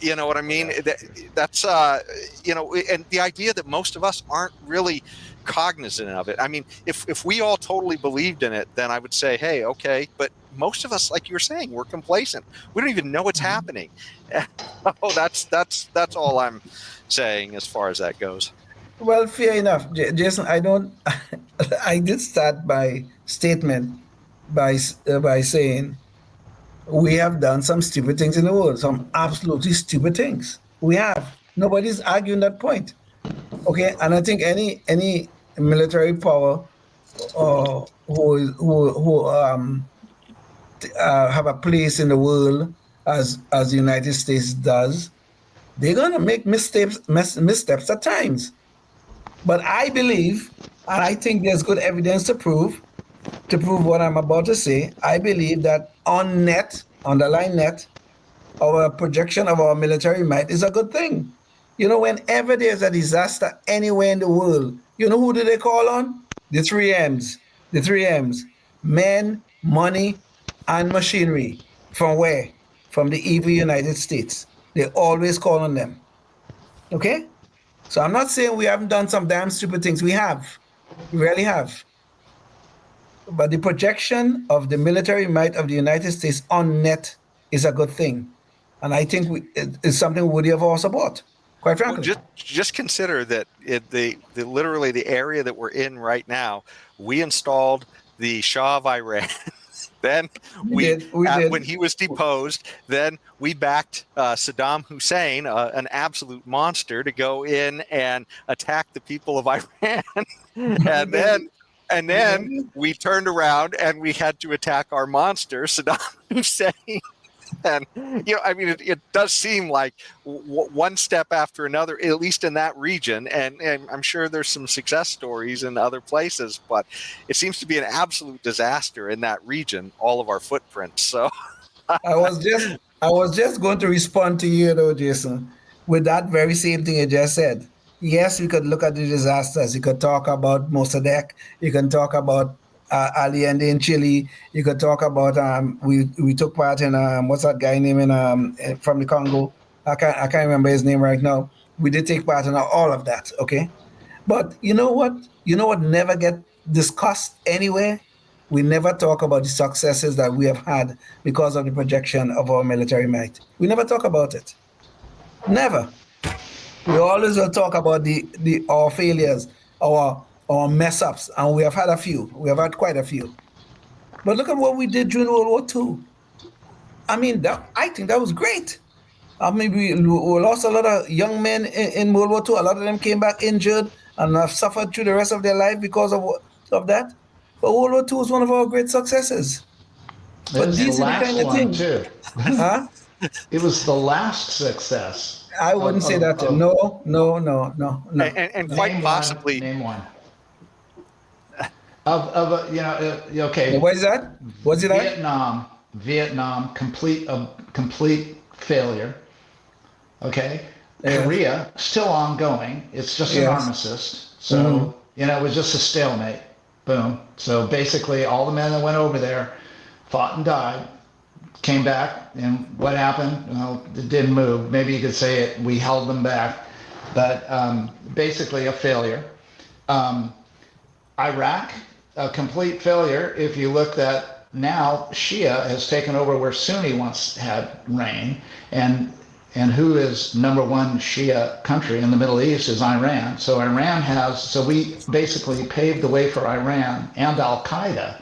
You know what I mean? That's, and the idea that most of us aren't really cognizant of it. I mean, if we all totally believed in it, then I would say, hey, okay. But most of us, like you were saying, we're complacent. We don't even know what's happening. Oh, that's all I'm saying as far as that goes. Well, fair enough, Jason. I did start my statement by saying, we have done some stupid things in the world, some absolutely stupid things. We have. Nobody's arguing that point. Okay, and I think any military power who have a place in the world as the United States does, they're gonna make missteps at times. But I believe, and I think there's good evidence to prove what I'm about to say, I believe that underlying net, our projection of our military might is a good thing. Whenever there's a disaster anywhere in the world, who do they call on? The 3 M's. The 3 M's. Men, money, and machinery. From where? From the evil United States. They always call on them. Okay? So I'm not saying we haven't done some damn stupid things. We have. We really have. But the projection of the military might of the United States on net is a good thing. And I think it's something worthy of our support, quite frankly. Well, just consider that literally the area that we're in right now, we installed the Shah of Iran. Then we did. When he was deposed, then we backed Saddam Hussein, an absolute monster, to go in and attack the people of Iran. And then we turned around and we had to attack our monster, Saddam Hussein. And, I mean, it does seem like one step after another, at least in that region. And I'm sure there's some success stories in other places, but it seems to be an absolute disaster in that region, all of our footprints. So I was just going to respond to you, though, Jason, with that very same thing you just said. Yes, we could look at the disasters. You could talk about Mossadegh. You can talk about Allende in Chile. You could talk about we took part in what's that guy name from the Congo? I can't remember his name right now. We did take part in all of that, okay? But you know what? Never get discussed anywhere. We never talk about the successes that we have had because of the projection of our military might. We never talk about it. Never. We always will talk about our failures, our mess ups, and we have had a few. We have had quite a few. But look at what we did during World War II. I mean, I think that was great. I mean, we lost a lot of young men in World War II. A lot of them came back injured and have suffered through the rest of their life because of that. But World War II was one of our great successes. It was the last one, too. Huh? It was the last success. I wouldn't say that. No. And quite possibly. Name one. Okay. What is that? What's it? Vietnam, complete failure. Okay. Yeah. Korea, still ongoing. It's just an armistice. So, it was just a stalemate. Boom. So basically all the men that went over there fought and died, came back, and what happened? Well, it didn't move. Maybe you could say it, we held them back, but basically a failure. Iraq, a complete failure. If you looked at now, Shia has taken over where Sunni once had reign, and who is number one Shia country in the Middle East is Iran. So we basically paved the way for Iran and Al-Qaeda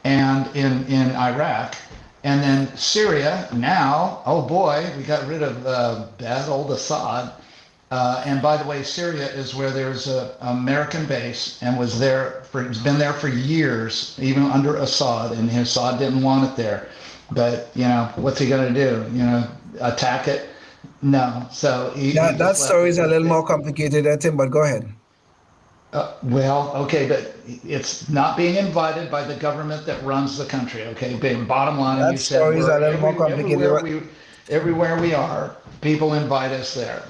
and in Iraq. And then Syria, now, oh boy, we got rid of bad old Assad. And by the way, Syria is where there's an American base and it's been there for years, even under Assad, and Assad didn't want it there. But, what's he going to do? Attack it? No. So that story is a little more complicated, I think, but go ahead. Well, okay, but it's not being invited by the government that runs the country, okay? Bottom line, that story is a little more complicated. Everywhere we are, people invite us there.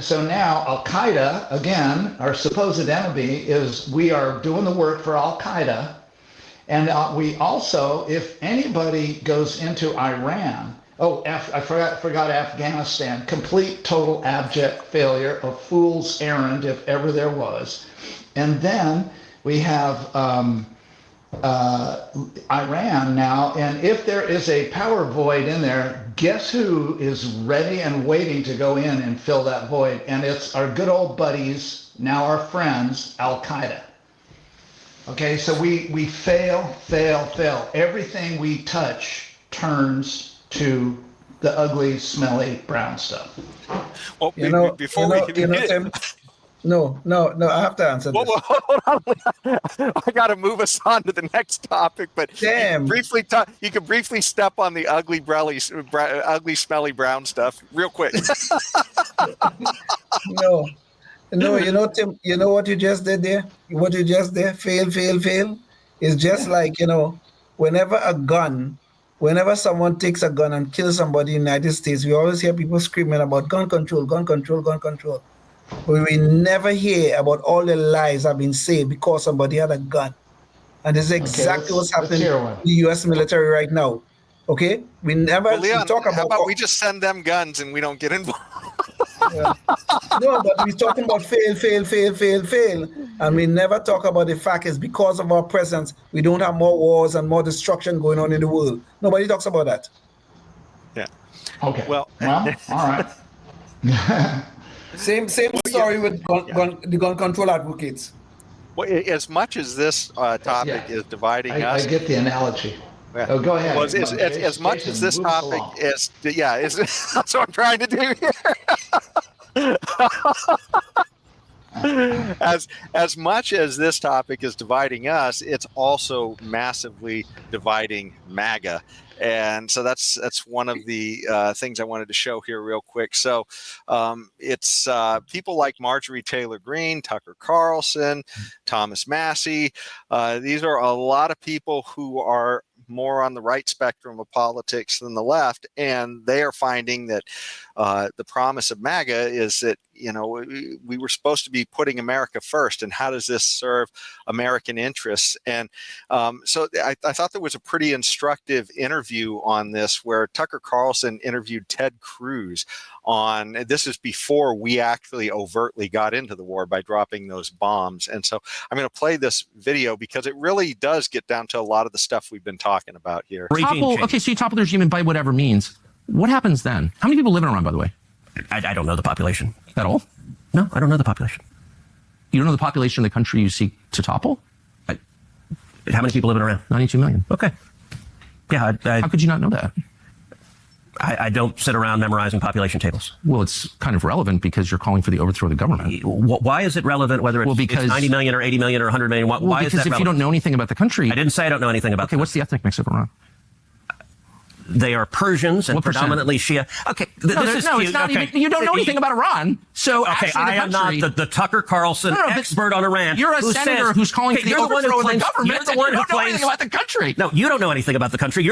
So now Al-Qaeda, again, our supposed enemy, we are doing the work for Al-Qaeda. And we also, if anybody goes into Iran, I forgot Afghanistan, complete, total, abject failure, a fool's errand if ever there was. And then we have Iran now, and if there is a power void in there, guess who is ready and waiting to go in and fill that void? And it's our good old buddies, now our friends, Al-Qaeda. Okay, so we fail. Everything we touch turns to the ugly, smelly brown stuff. Well, Tim, no, I have to answer this. Hold on. I got to move us on to the next topic, but you can briefly step on the ugly, smelly brown stuff real quick. No, Tim, you know what you just did there? What you just did, fail. It's just like, whenever someone takes a gun and kills somebody in the United States, we always hear people screaming about gun control. But we never hear about all the lives that have been saved because somebody had a gun. And this is exactly what's happening in the U.S. military right now. Okay? We never talk about... How about we just send them guns and we don't get involved? Yeah. No, but we're talking about fail. And we never talk about the fact is because of our presence, we don't have more wars and more destruction going on in the world. Nobody talks about that. Yeah. Okay. Well, all right. Same story with the gun control advocates. Well, as much as this topic is dividing us... I get the analogy. Yeah. Oh, go ahead. Well, as much as this topic is... that's what I'm trying to do here. As much as this topic is dividing us, it's also massively dividing MAGA. And so that's one of the things I wanted to show here real quick. So it's people like Marjorie Taylor Greene, Tucker Carlson, Thomas Massey. These are a lot of people who are more on the right spectrum of politics than the left, and they are finding that the promise of MAGA is that, you know, we were supposed to be putting America first, and how does this serve American interests? And so I thought there was a pretty instructive interview on this where Tucker Carlson interviewed Ted Cruz on, this is before we actually overtly got into the war by dropping those bombs. And so I'm going to play this video because it really does get down to a lot of the stuff we've been talking about here. Okay, so you topple the regime and by whatever means. What happens then? How many people live in Iran, by the way? I don't know the population. At all? No, I don't know the population. You don't know the population of the country you seek to topple? How many people live in Iran? 92 million. Okay. Yeah. How could you not know that? I don't sit around memorizing population tables. Well, it's kind of relevant because you're calling for the overthrow of the government. Why is it relevant whether it's 90 million or 80 million or 100 million? Why is that relevant? Because if you don't know anything about the country... I didn't say I don't know anything about Okay, what's the ethnic mix of Iran? They are Persians and predominantly Shia. Okay, this is cute. It's not even, you don't know anything about Iran. So okay, I am not the Tucker Carlson expert on Iran. You're a senator who's calling for the overthrow of the government. You're the one who don't know anything about the country. No, you don't know anything about the country.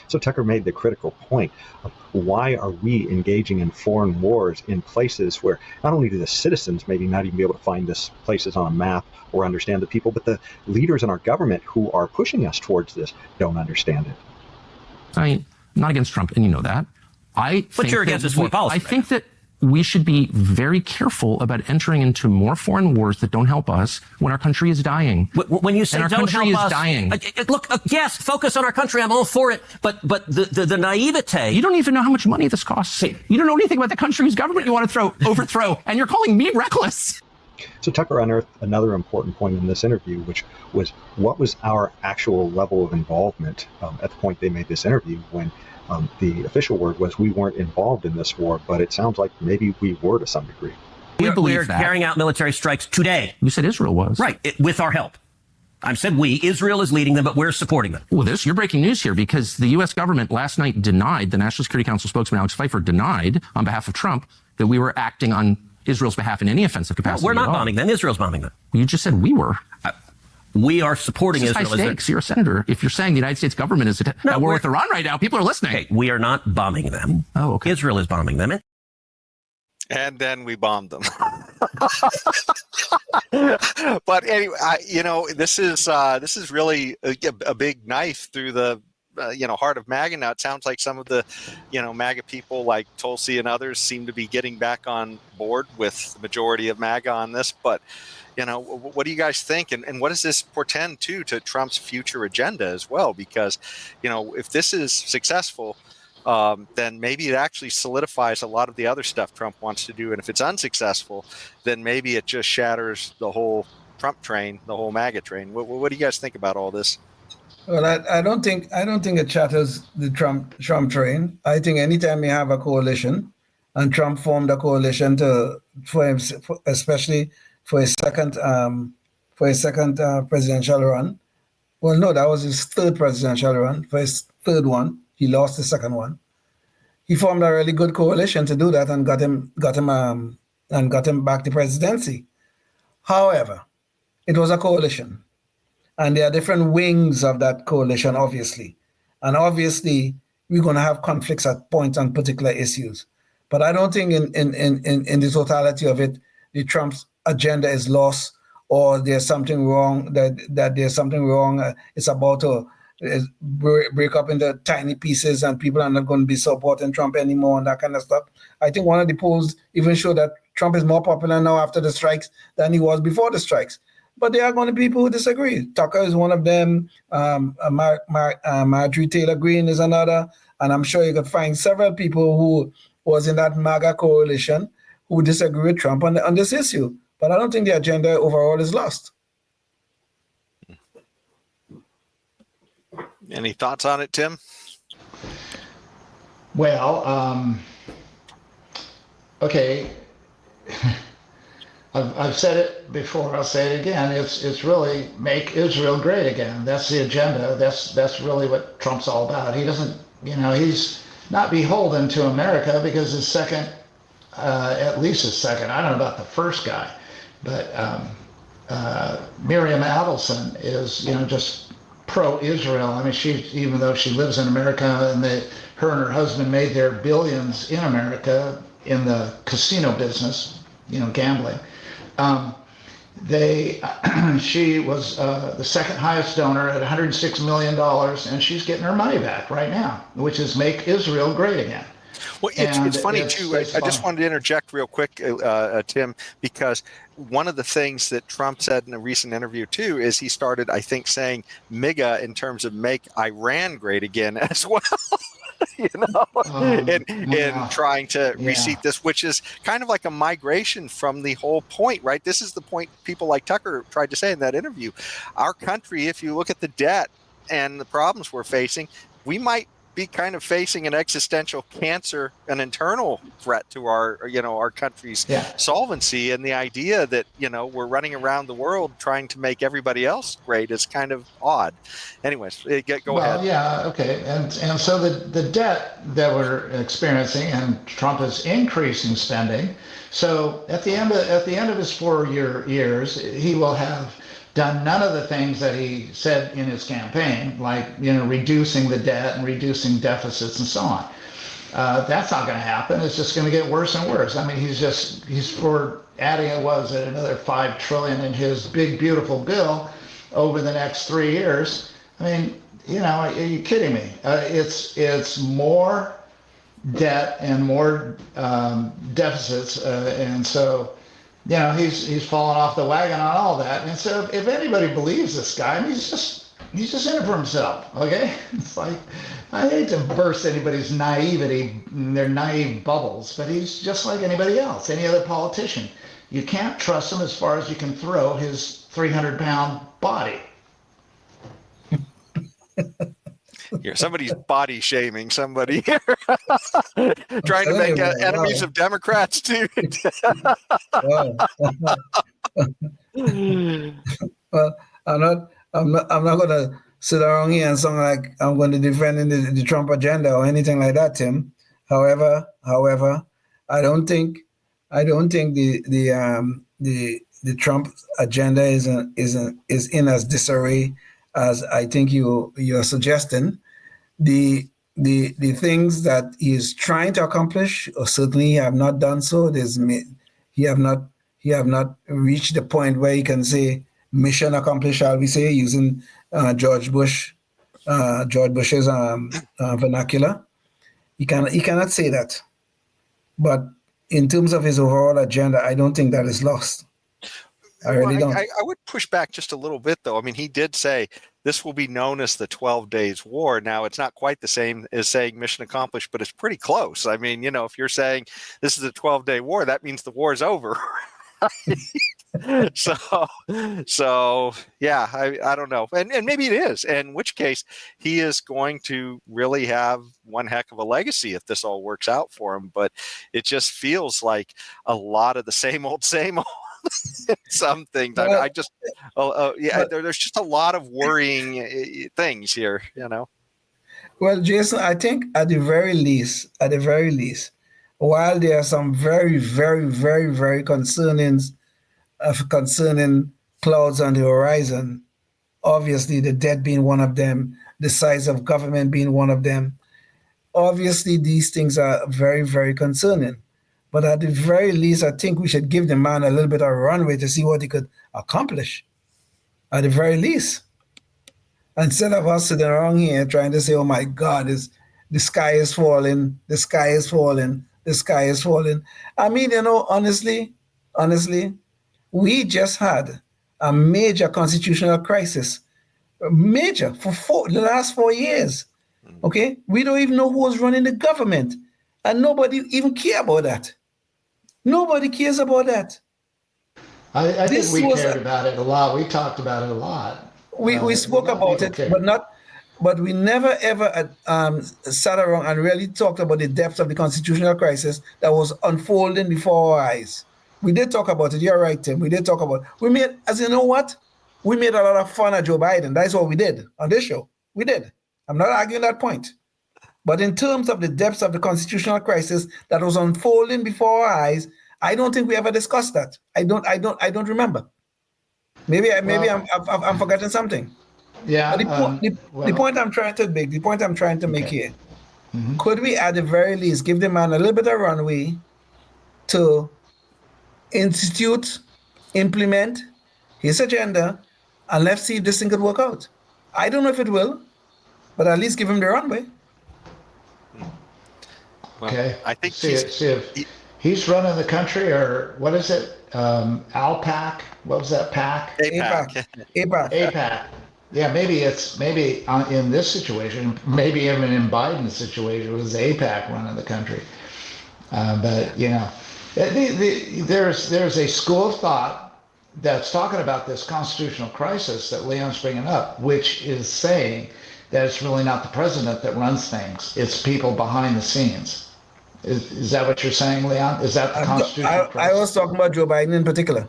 So Tucker made the critical point of why are we engaging in foreign wars in places where not only do the citizens maybe not even be able to find this places on a map or understand the people, but the leaders in our government who are pushing us towards this don't understand it. I mean, I'm not against Trump, and you know that. But you're against his foreign policy. I think that we should be very careful about entering into more foreign wars that don't help us when our country is dying. When you say and our don't country help is us, dying. Look, yes, focus on our country. I'm all for it. But the naivete. You don't even know how much money this costs. You don't know anything about the country whose government you want to overthrow, and you're calling me reckless. So Tucker unearthed another important point in this interview, which was what was our actual level of involvement at the point they made this interview when the official word was we weren't involved in this war, but it sounds like maybe we were to some degree. We're carrying out military strikes today. You said Israel was. Right, with our help. I said we. Israel is leading them, but we're supporting them. Well, you're breaking news here because the U.S. government last night denied, the National Security Council spokesman Alex Pfeiffer denied on behalf of Trump that we were acting on Israel's behalf in any offensive capacity. No, we're not bombing them. Israel's bombing them. You just said we were. We are supporting Israel. Israel. High stakes. You're a senator. If you're saying the United States government is at war with Iran right now, people are listening. Okay, we are not bombing them. Oh, okay. Israel is bombing them. And then we bombed them. But anyway, you know, this is really a big knife through the heart of MAGA. Now it sounds like some of the MAGA people like Tulsi and others seem to be getting back on board with the majority of MAGA on this. But what do you guys think? And what does this portend to Trump's future agenda as well? Because, if this is successful, then maybe it actually solidifies a lot of the other stuff Trump wants to do. And if it's unsuccessful, then maybe it just shatters the whole Trump train, the whole MAGA train. What do you guys think about all this? Well, I don't think it shatters the Trump train. I think anytime you have a coalition, and Trump formed a coalition especially for his second presidential run. Well, no, that was his third presidential run. For his third one, he lost the second one. He formed a really good coalition to do that and got him back the presidency. However, it was a coalition, and there are different wings of that coalition, obviously. And obviously, we're going to have conflicts at points on particular issues. But I don't think in the totality of it, the Trump's agenda is lost, or there's something wrong, that there's something wrong. It's about to break up into tiny pieces and people are not going to be supporting Trump anymore and that kind of stuff. I think one of the polls even showed that Trump is more popular now after the strikes than he was before the strikes. But there are going to be people who disagree. Tucker is one of them. Marjorie Taylor Greene is another. And I'm sure you could find several people who was in that MAGA coalition who disagree with Trump on this issue. But I don't think the agenda overall is lost. Any thoughts on it, Tim? Well, okay. I've said it before. I'll say it again. It's really make Israel great again. That's the agenda. That's really what Trump's all about. He doesn't he's not beholden to America because his second, at least his second, I don't know about the first guy, but Miriam Adelson is, just pro-Israel. I mean, even though she lives in America and her and her husband made their billions in America in the casino business, gambling. She was the second highest donor at $106 million, and she's getting her money back right now, which is make Israel great again. Well, it's funny, too. I just wanted to interject real quick, Tim, because one of the things that Trump said in a recent interview, too, is he started, I think, saying MIGA in terms of make Iran great again as well. In trying to reseat this, which is kind of like a migration from the whole point, right? This is the point people like Tucker tried to say in that interview. Our country, if you look at the debt and the problems we're facing, we might be kind of facing an existential cancer, an internal threat to our country's solvency. And the idea that, we're running around the world trying to make everybody else great is kind of odd. Anyways, go ahead. Yeah, okay. And so the debt that we're experiencing, and Trump is increasing spending. So at the end of his 4 years, he will have done none of the things that he said in his campaign, like reducing the debt and reducing deficits and so on. That's not going to happen. It's just going to get worse and worse. I mean, he's for adding another $5 trillion in his big beautiful bill over the next 3 years. I mean, are you kidding me? It's more debt and more deficits, and so. He's fallen off the wagon on all that. And so if anybody believes this guy, I mean, he's just in it for himself, okay? It's like, I hate to burst anybody's naivety, their naive bubbles, but he's just like anybody else, any other politician. You can't trust him as far as you can throw his 300-pound body. Here, somebody's body shaming somebody here. Trying to make enemies of Democrats too. Well, I'm not gonna sit around here and sound like I'm going to defend the Trump agenda or anything like that, Tim. However, I don't think the Trump agenda is in as disarray as I think you're suggesting. The things that he is trying to accomplish, or certainly have not done so. He have not reached the point where he can say mission accomplished, shall we say, using George Bush's vernacular. He cannot say that. But in terms of his overall agenda, I don't think that is lost. I really don't. I would push back just a little bit, though. I mean, he did say this will be known as the 12 Days War. Now, it's not quite the same as saying mission accomplished, but it's pretty close. I mean, if you're saying this is a 12-day war, that means the war is over. So yeah, I don't know. And maybe it is, in which case he is going to really have one heck of a legacy if this all works out for him. But it just feels like a lot of the same old. Some things. There's just a lot of worrying things here, Well, Jason, I think at the very least, while there are some very, very, very, very concerning clouds on the horizon, obviously the debt being one of them, the size of government being one of them, obviously these things are very, very concerning. But at the very least, I think we should give the man a little bit of runway to see what he could accomplish. At the very least. Instead of us sitting around here trying to say, oh my God, the sky is falling, the sky is falling, the sky is falling. I mean, honestly, we just had a major constitutional crisis. Major for the last 4 years. Okay? We don't even know who was running the government. And nobody even care about that. Nobody cares about that. I think we cared about it a lot. We talked about it a lot. We spoke about it, but we never ever sat around and really talked about the depth of the constitutional crisis that was unfolding before our eyes. We did talk about it. You're right, Tim. We did talk about it. We made a lot of fun of Joe Biden. That's what we did on this show. We did. I'm not arguing that point. But in terms of the depths of the constitutional crisis that was unfolding before our eyes, I don't think we ever discussed that. I don't remember. Maybe I'm forgetting something. Yeah. But the point I'm trying to make here, could we at the very least give the man a little bit of runway to institute, implement his agenda, and let's see if this thing could work out. I don't know if it will, but at least give him the runway. Well, Okay. I think see if he's running the country, or what is it? ALPAC? What was that PAC? APAC. APAC. Yeah, maybe in this situation, maybe even in Biden's situation, it was APAC running the country. But you know, there's a school of thought that's talking about this constitutional crisis that Leon's bringing up, which is saying that it's really not the president that runs things; it's people behind the scenes. Is that what you're saying, Leon? Is that the constitutional crisis? I was talking about Joe Biden in particular.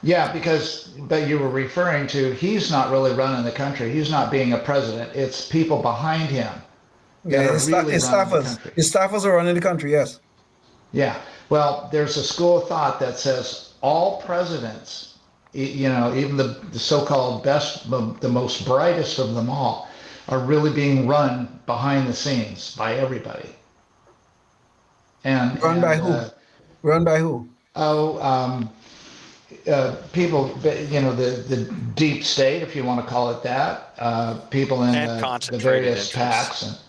Yeah, but you were referring to he's not really running the country. He's not being a president. It's people behind him. Yeah, his staffers are running the country, yes. Yeah. Well, there's a school of thought that says all presidents, you know, even the so-called best, the most brightest of them all, are really being run behind the scenes by everybody. And run by who? Run by who? People, you know, the deep state, if you want to call it that, people in the various PACs,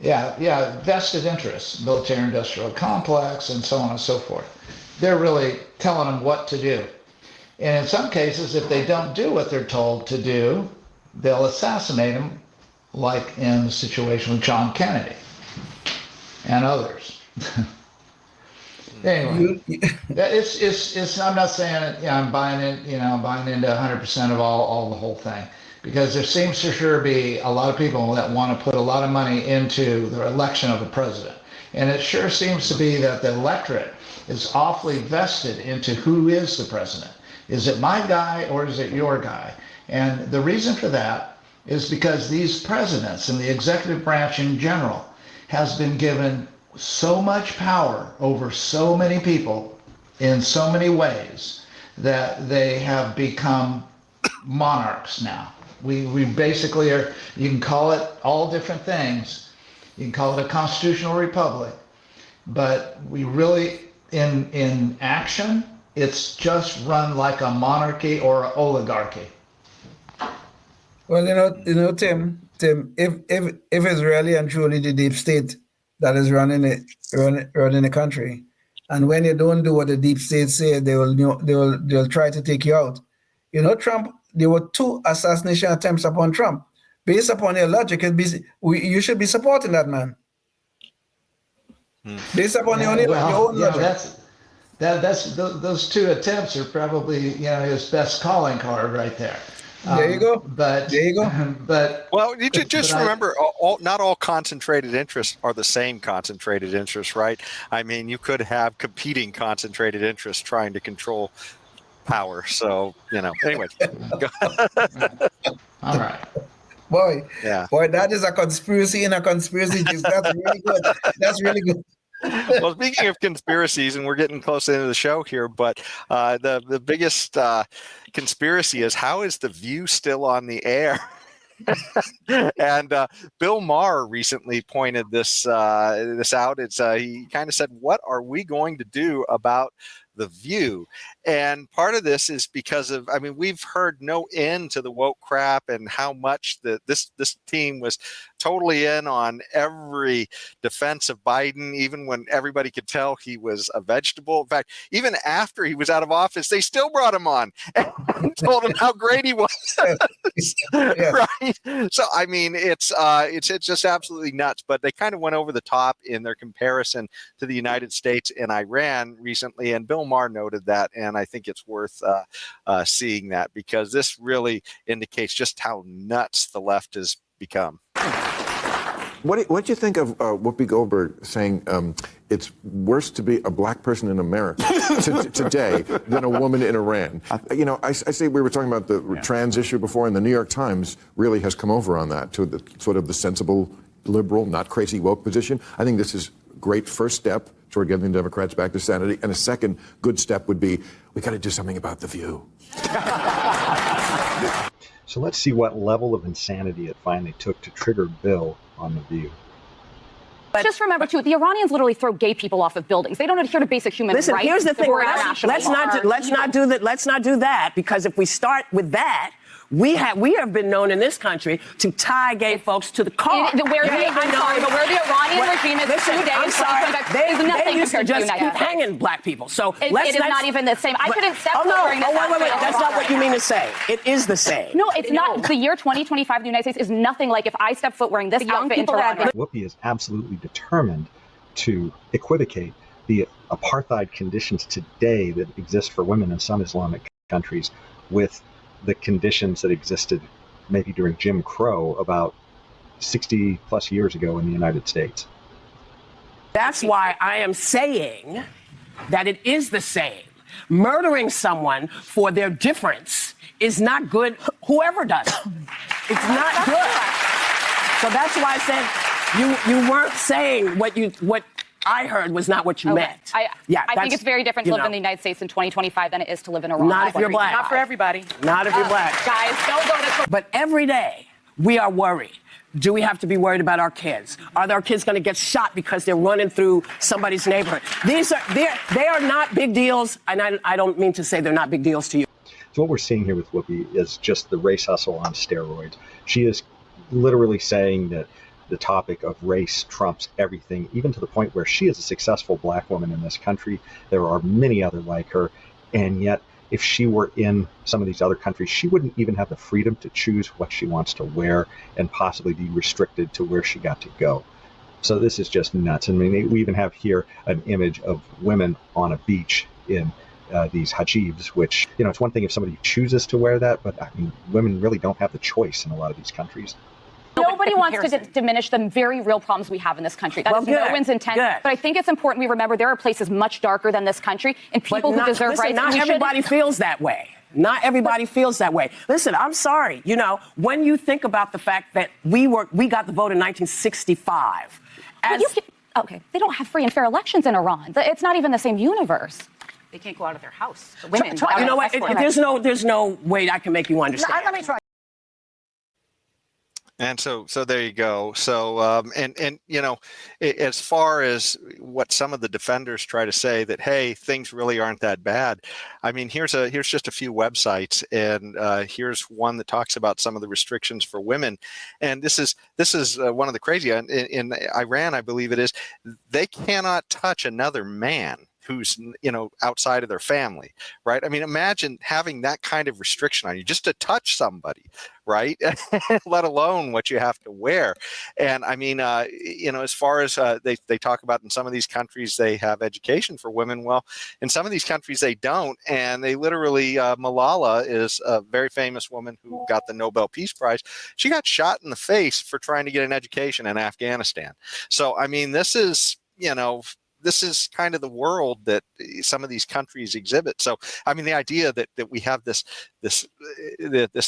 and vested interests, military-industrial complex, and so on and so forth. They're really telling them what to do. And in some cases, if they don't do what they're told to do, they'll assassinate them, like in the situation with John Kennedy and others. Anyway, it's. I'm not saying I'm buying it. You know, I'm buying into 100% of all the whole thing, because there seems to sure be a lot of people that want to put a lot of money into the election of a president, and it sure seems to be that the electorate is awfully vested into who is the president. Is it my guy or is it your guy? And the reason for that is because these presidents and the executive branch in general has been given so much power over so many people in so many ways that they have become monarchs now. We basically are, you can call it all different things. You can call it a constitutional republic, but we really, in action, it's just run like a monarchy or an oligarchy. Well, you know, Tim, if it's really and truly the deep state that is running the country, and when you don't do what the deep state say, they'll try to take you out. You know, Trump. There were 2 assassination attempts upon Trump. Based upon your logic, you should be supporting that man. Based upon your own logic. Those 2 attempts are probably his best calling card right there. There you go. But there you go. But well, you just remember, not all concentrated interests are the same concentrated interests, right? I mean, you could have competing concentrated interests trying to control power. So anyway. All right. Boy, that is a conspiracy in a conspiracy. That's really good. That's really good. Well, speaking of conspiracies, and we're getting close into the show here, but the biggest conspiracy is, how is The View still on the air? And Bill Maher recently pointed this out. He kind of said, "What are we going to do about The View?" And part of this is because of, we've heard no end to the woke crap and how much this team was totally in on every defense of Biden, even when everybody could tell he was a vegetable. In fact, even after he was out of office, they still brought him on and told him how great he was. Right? So, it's just absolutely nuts. But they kind of went over the top in their comparison to the United States and Iran recently, and Bill Maher noted that, and I think it's worth seeing that, because this really indicates just how nuts the left has become. What do you think of Whoopi Goldberg saying it's worse to be a black person in America today than a woman in Iran? I say, we were talking about the trans issue before, and the New York Times really has come over on that to the sort of the sensible liberal, not crazy woke position. I think this is a great first step toward getting the Democrats back to sanity. And a second good step would be, we got to do something about The View. So let's see what level of insanity it finally took to trigger Bill on The View. But just remember, too, the Iranians literally throw gay people off of buildings. They don't adhere to basic human rights. Listen, here's the thing. Let's not do that, because if we start with that, we have been known in this country to tie gay folks to the car. Where the Iranian regime is 2 days, they used to just keep hanging black people. So it is not even the same. I couldn't step during this. Wait. That's not what you mean to say. It is the same. No, it's not. The year 2025 in the United States is nothing like if I step foot wearing this outfit in Toronto. Whoopi is absolutely determined to equivocate the apartheid conditions today that exist for women in some Islamic countries with the conditions that existed maybe during Jim Crow about 60 plus years ago in the United States. That's why I am saying that it is the same. Murdering someone for their difference is not good, whoever does it. It's not good. So that's why I said you weren't saying what I heard was not what you meant. I think it's very different to live in the United States in 2025 than it is to live in Iran. Not if you're black. Not for everybody. Not if you're black. Guys, don't go to... But every day, we are worried. Do we have to be worried about our kids? Are our kids going to get shot because they're running through somebody's neighborhood? They are not big deals, and I don't mean to say they're not big deals to you. So what we're seeing here with Whoopi is just the race hustle on steroids. She is literally saying that the topic of race trumps everything, even to the point where she is a successful black woman in this country. There are many other like her, and yet if she were in some of these other countries, she wouldn't even have the freedom to choose what she wants to wear and possibly be restricted to where she got to go. So this is just nuts. I mean, we even have here an image of women on a beach in these hijabs, which, it's one thing if somebody chooses to wear that, but I mean, women really don't have the choice in a lot of these countries. Nobody wants to diminish the very real problems we have in this country. That is no one's intent. But I think it's important we remember there are places much darker than this country and people who deserve rights. Not everybody feels that way. Not everybody feels that way. Listen, I'm sorry. When you think about the fact that we got the vote in 1965. Okay, they don't have free and fair elections in Iran. It's not even the same universe. They can't go out of their house. The women. You know what? There's no way I can make you understand. Let me try. And so there you go. So, as far as what some of the defenders try to say that, hey, things really aren't that bad. I mean, here's just a few websites, and here's one that talks about some of the restrictions for women. And this is one of the crazy in Iran, I believe it is. They cannot touch another man who's outside of their family, right? I mean, imagine having that kind of restriction on you just to touch somebody, right? Let alone what you have to wear. And I mean, as far as they talk about in some of these countries, they have education for women. Well, in some of these countries, they don't. And they literally, Malala is a very famous woman who got the Nobel Peace Prize. She got shot in the face for trying to get an education in Afghanistan. So, I mean, this is kind of the world that some of these countries exhibit. So, I mean, the idea that we have this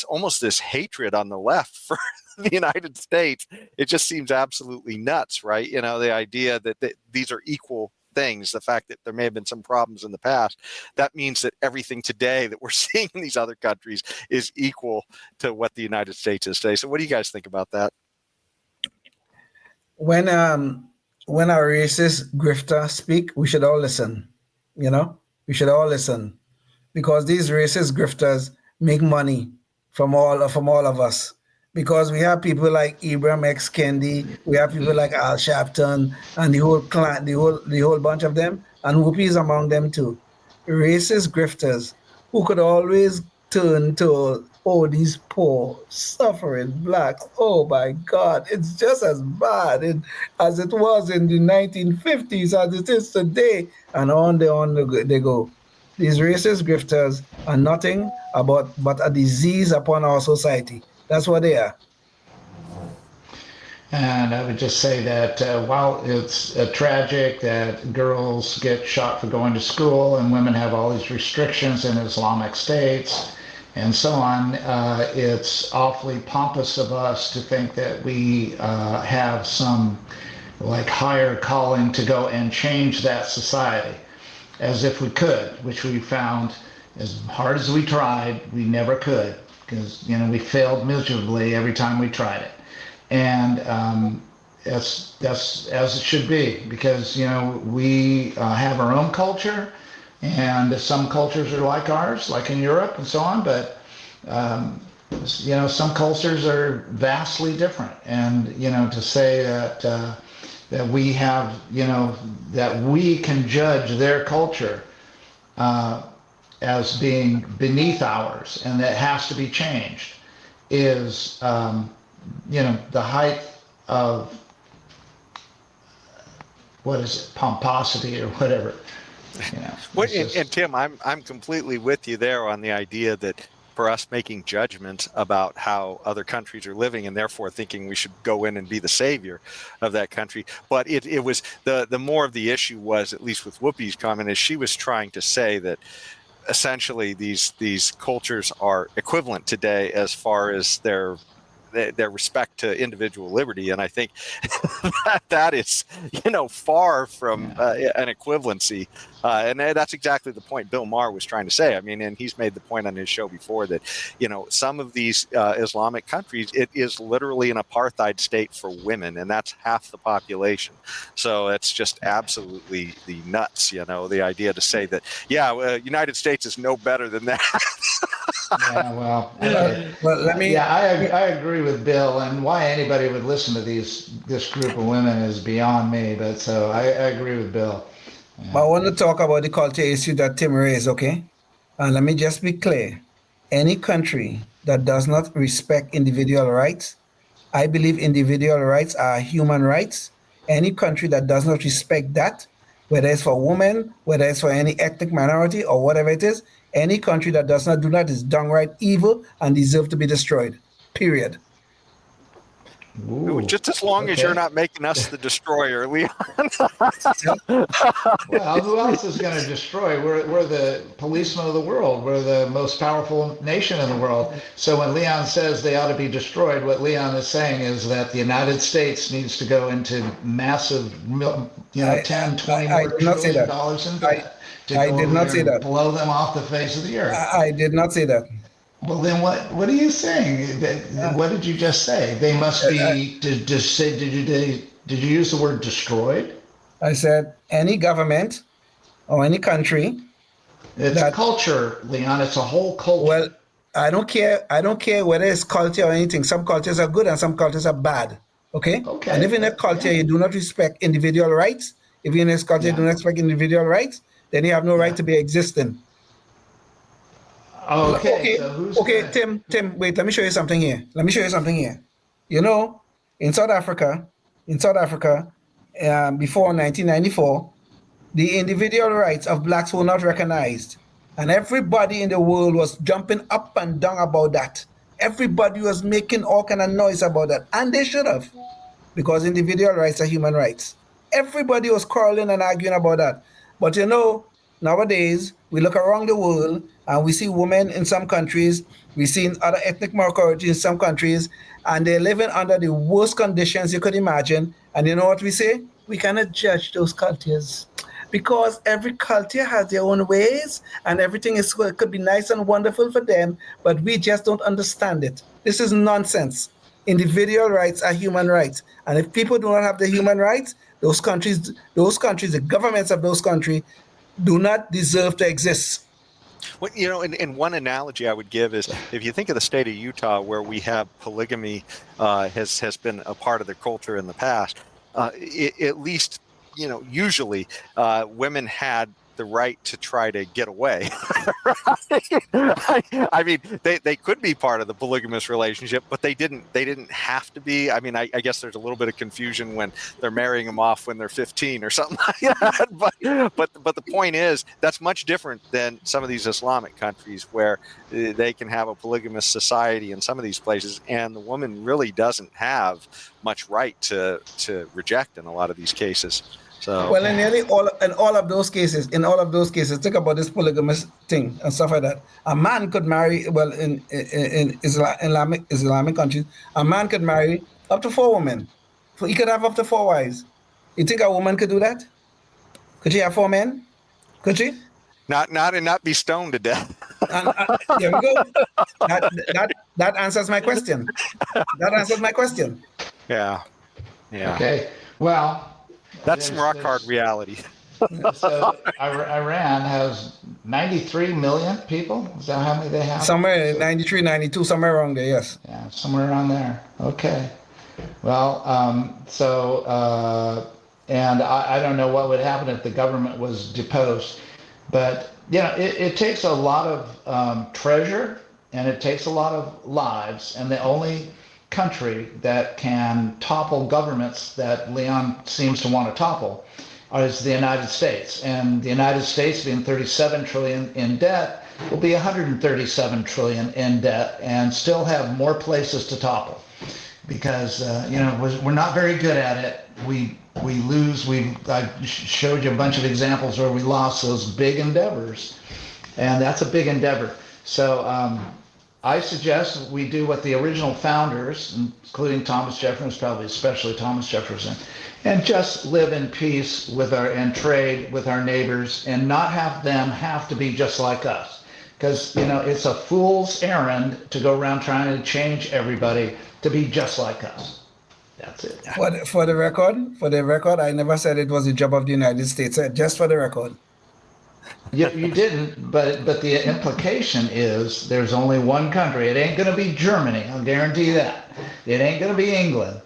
almost this hatred on the left for the United States, it just seems absolutely nuts, right? The idea that these are equal things, the fact that there may have been some problems in the past, that means that everything today that we're seeing in these other countries is equal to what the United States is today. So what do you guys think about that? When a racist grifter speak, we should all listen. We should all listen, because these racist grifters make money from all of us. Because we have people like Ibram X. Kendi, we have people like Al Sharpton, and the whole clan, the whole bunch of them, and Whoopi is among them too. Racist grifters who could always turn to, these poor, suffering blacks. Oh my God, it's just as bad as it was in the 1950s as it is today. And on they go. These racist grifters are nothing but a disease upon our society. That's what they are. And I would just say that while it's tragic that girls get shot for going to school and women have all these restrictions in Islamic states, and so on, it's awfully pompous of us to think that we have some like higher calling to go and change that society, as if we could, which we found as hard as we tried, we never could, because we failed miserably every time we tried it. And that's as it should be, because we have our own culture, and some cultures are like ours, like in Europe and so on, but some cultures are vastly different. And to say that we have that we can judge their culture as being beneath ours and that has to be changed is the height of what is it, pomposity or whatever. Well, and Tim, I'm completely with you there on the idea that for us making judgments about how other countries are living and therefore thinking we should go in and be the savior of that country. But it was the more of the issue was, at least with Whoopi's comment, is she was trying to say that essentially these cultures are equivalent today as far as their respect to individual liberty, and I think that is far from an equivalency, and that's exactly the point Bill Maher was trying to say. I mean, and he's made the point on his show before that some of these Islamic countries, it is literally an apartheid state for women, and that's half the population. So it's just absolutely the nuts, the idea to say that United States is no better than that. Yeah, well, let me. Yeah, I agree with Bill, and why anybody would listen to this group of women is beyond me. But so I agree with Bill. Yeah. But I want to talk about the culture issue that Tim raised, okay? And let me just be clear: any country that does not respect individual rights, I believe individual rights are human rights. Any country that does not respect that, whether it's for women, whether it's for any ethnic minority or whatever it is. Any country that does not do that is downright evil and deserve to be destroyed. Period. Ooh, just as long as you're not making us the destroyer, Leon. Well, who else is going to destroy? We're the policemen of the world. We're the most powerful nation in the world. So when Leon says they ought to be destroyed, what Leon is saying is that the United States needs to go into massive, $10, $20 more trillion dollars in debt. I did not say that. Blow them off the face of the earth. I did not say that. Well, then what are you saying? What did you just say? They must be. Did you use the word destroyed? I said any government or any country. It's a culture, Leon. It's a whole culture. Well, I don't care. I don't care whether it's culture or anything. Some cultures are good and some cultures are bad. Okay. Okay. And if in a culture you do not respect individual rights, if in a culture you do not respect individual rights, then you have no right to be existing. Okay. Okay, Tim, wait, let me show you something here. In South Africa, before 1994, the individual rights of blacks were not recognized. And everybody in the world was jumping up and down about that. Everybody was making all kind of noise about that. And they should have, because individual rights are human rights. Everybody was quarreling and arguing about that. But nowadays, we look around the world and we see women in some countries, we see other ethnic minorities in some countries, and they're living under the worst conditions you could imagine. And you know what we say? We cannot judge those cultures because every culture has their own ways and everything could be nice and wonderful for them, but we just don't understand it. This is nonsense. Individual rights are human rights. And if people do not have the human rights, those countries, the governments of those countries do not deserve to exist. Well, and one analogy I would give is if you think of the state of Utah, where we have polygamy has been a part of the culture in the past, at least, usually women had the right to try to get away. I mean, they could be part of the polygamous relationship, but they didn't have to be. I mean, I guess there's a little bit of confusion when they're marrying them off when they're 15 or something like that. But the point is, that's much different than some of these Islamic countries where they can have a polygamous society in some of these places, and the woman really doesn't have much right to reject in a lot of these cases. So well, in all of those cases, think about this polygamous thing and stuff like that. A man could marry, well, in Islamic countries, a man could marry up to 4 women. He could have up to 4 wives. You think a woman could do that? Could she have 4 men? Could she? Not be stoned to death. There we go. That answers my question. Yeah. Okay. Well, that's some rock hard reality. So Iran has 93 million people. Is that how many they have? Somewhere 93, 92, somewhere around there. Yes. Yeah, somewhere around there. Okay. Well, and I don't know what would happen if the government was deposed, but it takes a lot of treasure and it takes a lot of lives, and the only country that can topple governments that Leon seems to want to topple is the United States. And the United States, being 37 trillion in debt, will be 137 trillion in debt and still have more places to topple, because we're not very good at it. We lose. I showed you a bunch of examples where we lost those big endeavors, and that's a big endeavor. So I suggest we do what the original founders, including Thomas Jefferson, probably especially Thomas Jefferson, and just live in peace and trade with our neighbors, and not have them have to be just like us. Because it's a fool's errand to go around trying to change everybody to be just like us. That's it. For the record, I never said it was the job of the United States. Just for the record. Yeah, you didn't, but the implication is there's only one country. It ain't going to be Germany, I'll guarantee that. It ain't going to be England.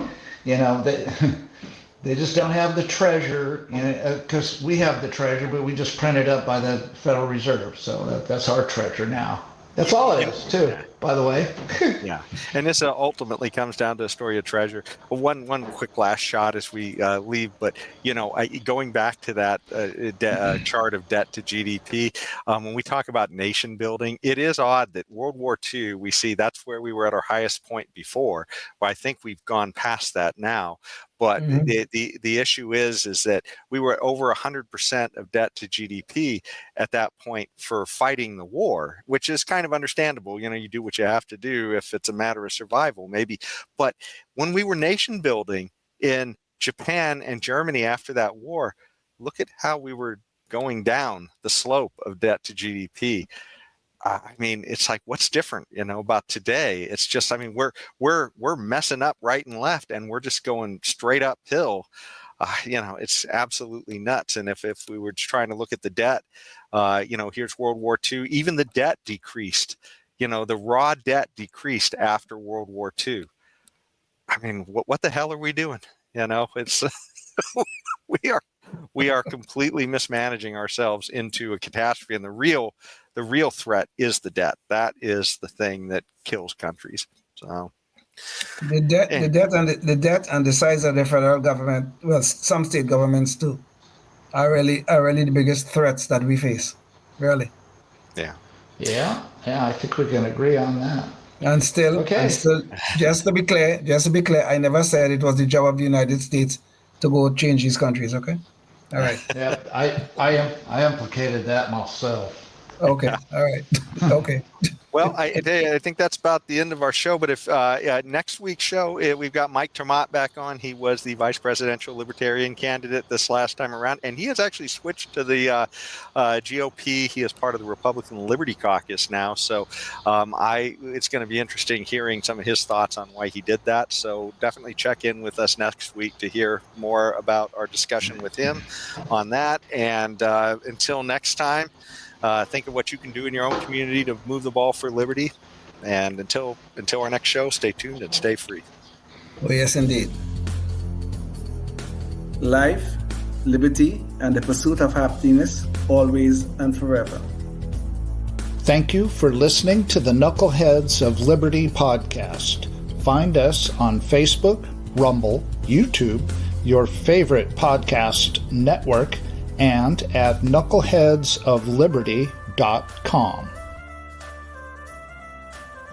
They just don't have the treasure, because we have the treasure, but we just print it up by the Federal Reserve. So that's our treasure now. That's all it is, too, by the way. Yeah, and this ultimately comes down to a story of treasure. One quick last shot as we leave, but going back to that chart of debt to GDP, when we talk about nation building, it is odd that World War II, we see that's where we were at our highest point before. Well, I think we've gone past that now. But the issue is that we were at over 100% of debt to GDP at that point for fighting the war, which is kind of understandable. You do what you have to do if it's a matter of survival, maybe. But when we were nation building in Japan and Germany after that war, look at how we were going down the slope of debt to GDP. I mean, it's like, what's different, about today? It's just, we're messing up right and left, and we're just going straight uphill. It's absolutely nuts. And if we were trying to look at the debt, here's World War II, even the debt decreased. The raw debt decreased after World War II. I mean, what the hell are we doing? It's we are completely mismanaging ourselves into a catastrophe, and the real threat is the debt. That is the thing that kills countries. So the debt and the size of the federal government, well, some state governments too, are really the biggest threats that we face. Really. Yeah, I think we can agree on that. And still, just to be clear, I never said it was the job of the United States to go change these countries. Okay. All right. Yeah, I implicated that myself. Okay. All right. Okay. Well, I think that's about the end of our show. But if next week's show, we've got Mike Termott back on. He was the vice presidential Libertarian candidate this last time around, and he has actually switched to the GOP. He is part of the Republican Liberty Caucus now. So it's going to be interesting hearing some of his thoughts on why he did that. So definitely check in with us next week to hear more about our discussion with him on that. And until next time, think of what you can do in your own community to move the ball for liberty. And until our next show, stay tuned and stay free. Oh, yes, indeed. Life, liberty, and the pursuit of happiness, always and forever. Thank you for listening to the Knuckleheads of Liberty podcast. Find us on Facebook, Rumble, YouTube, your favorite podcast network, and at knuckleheadsofliberty.com.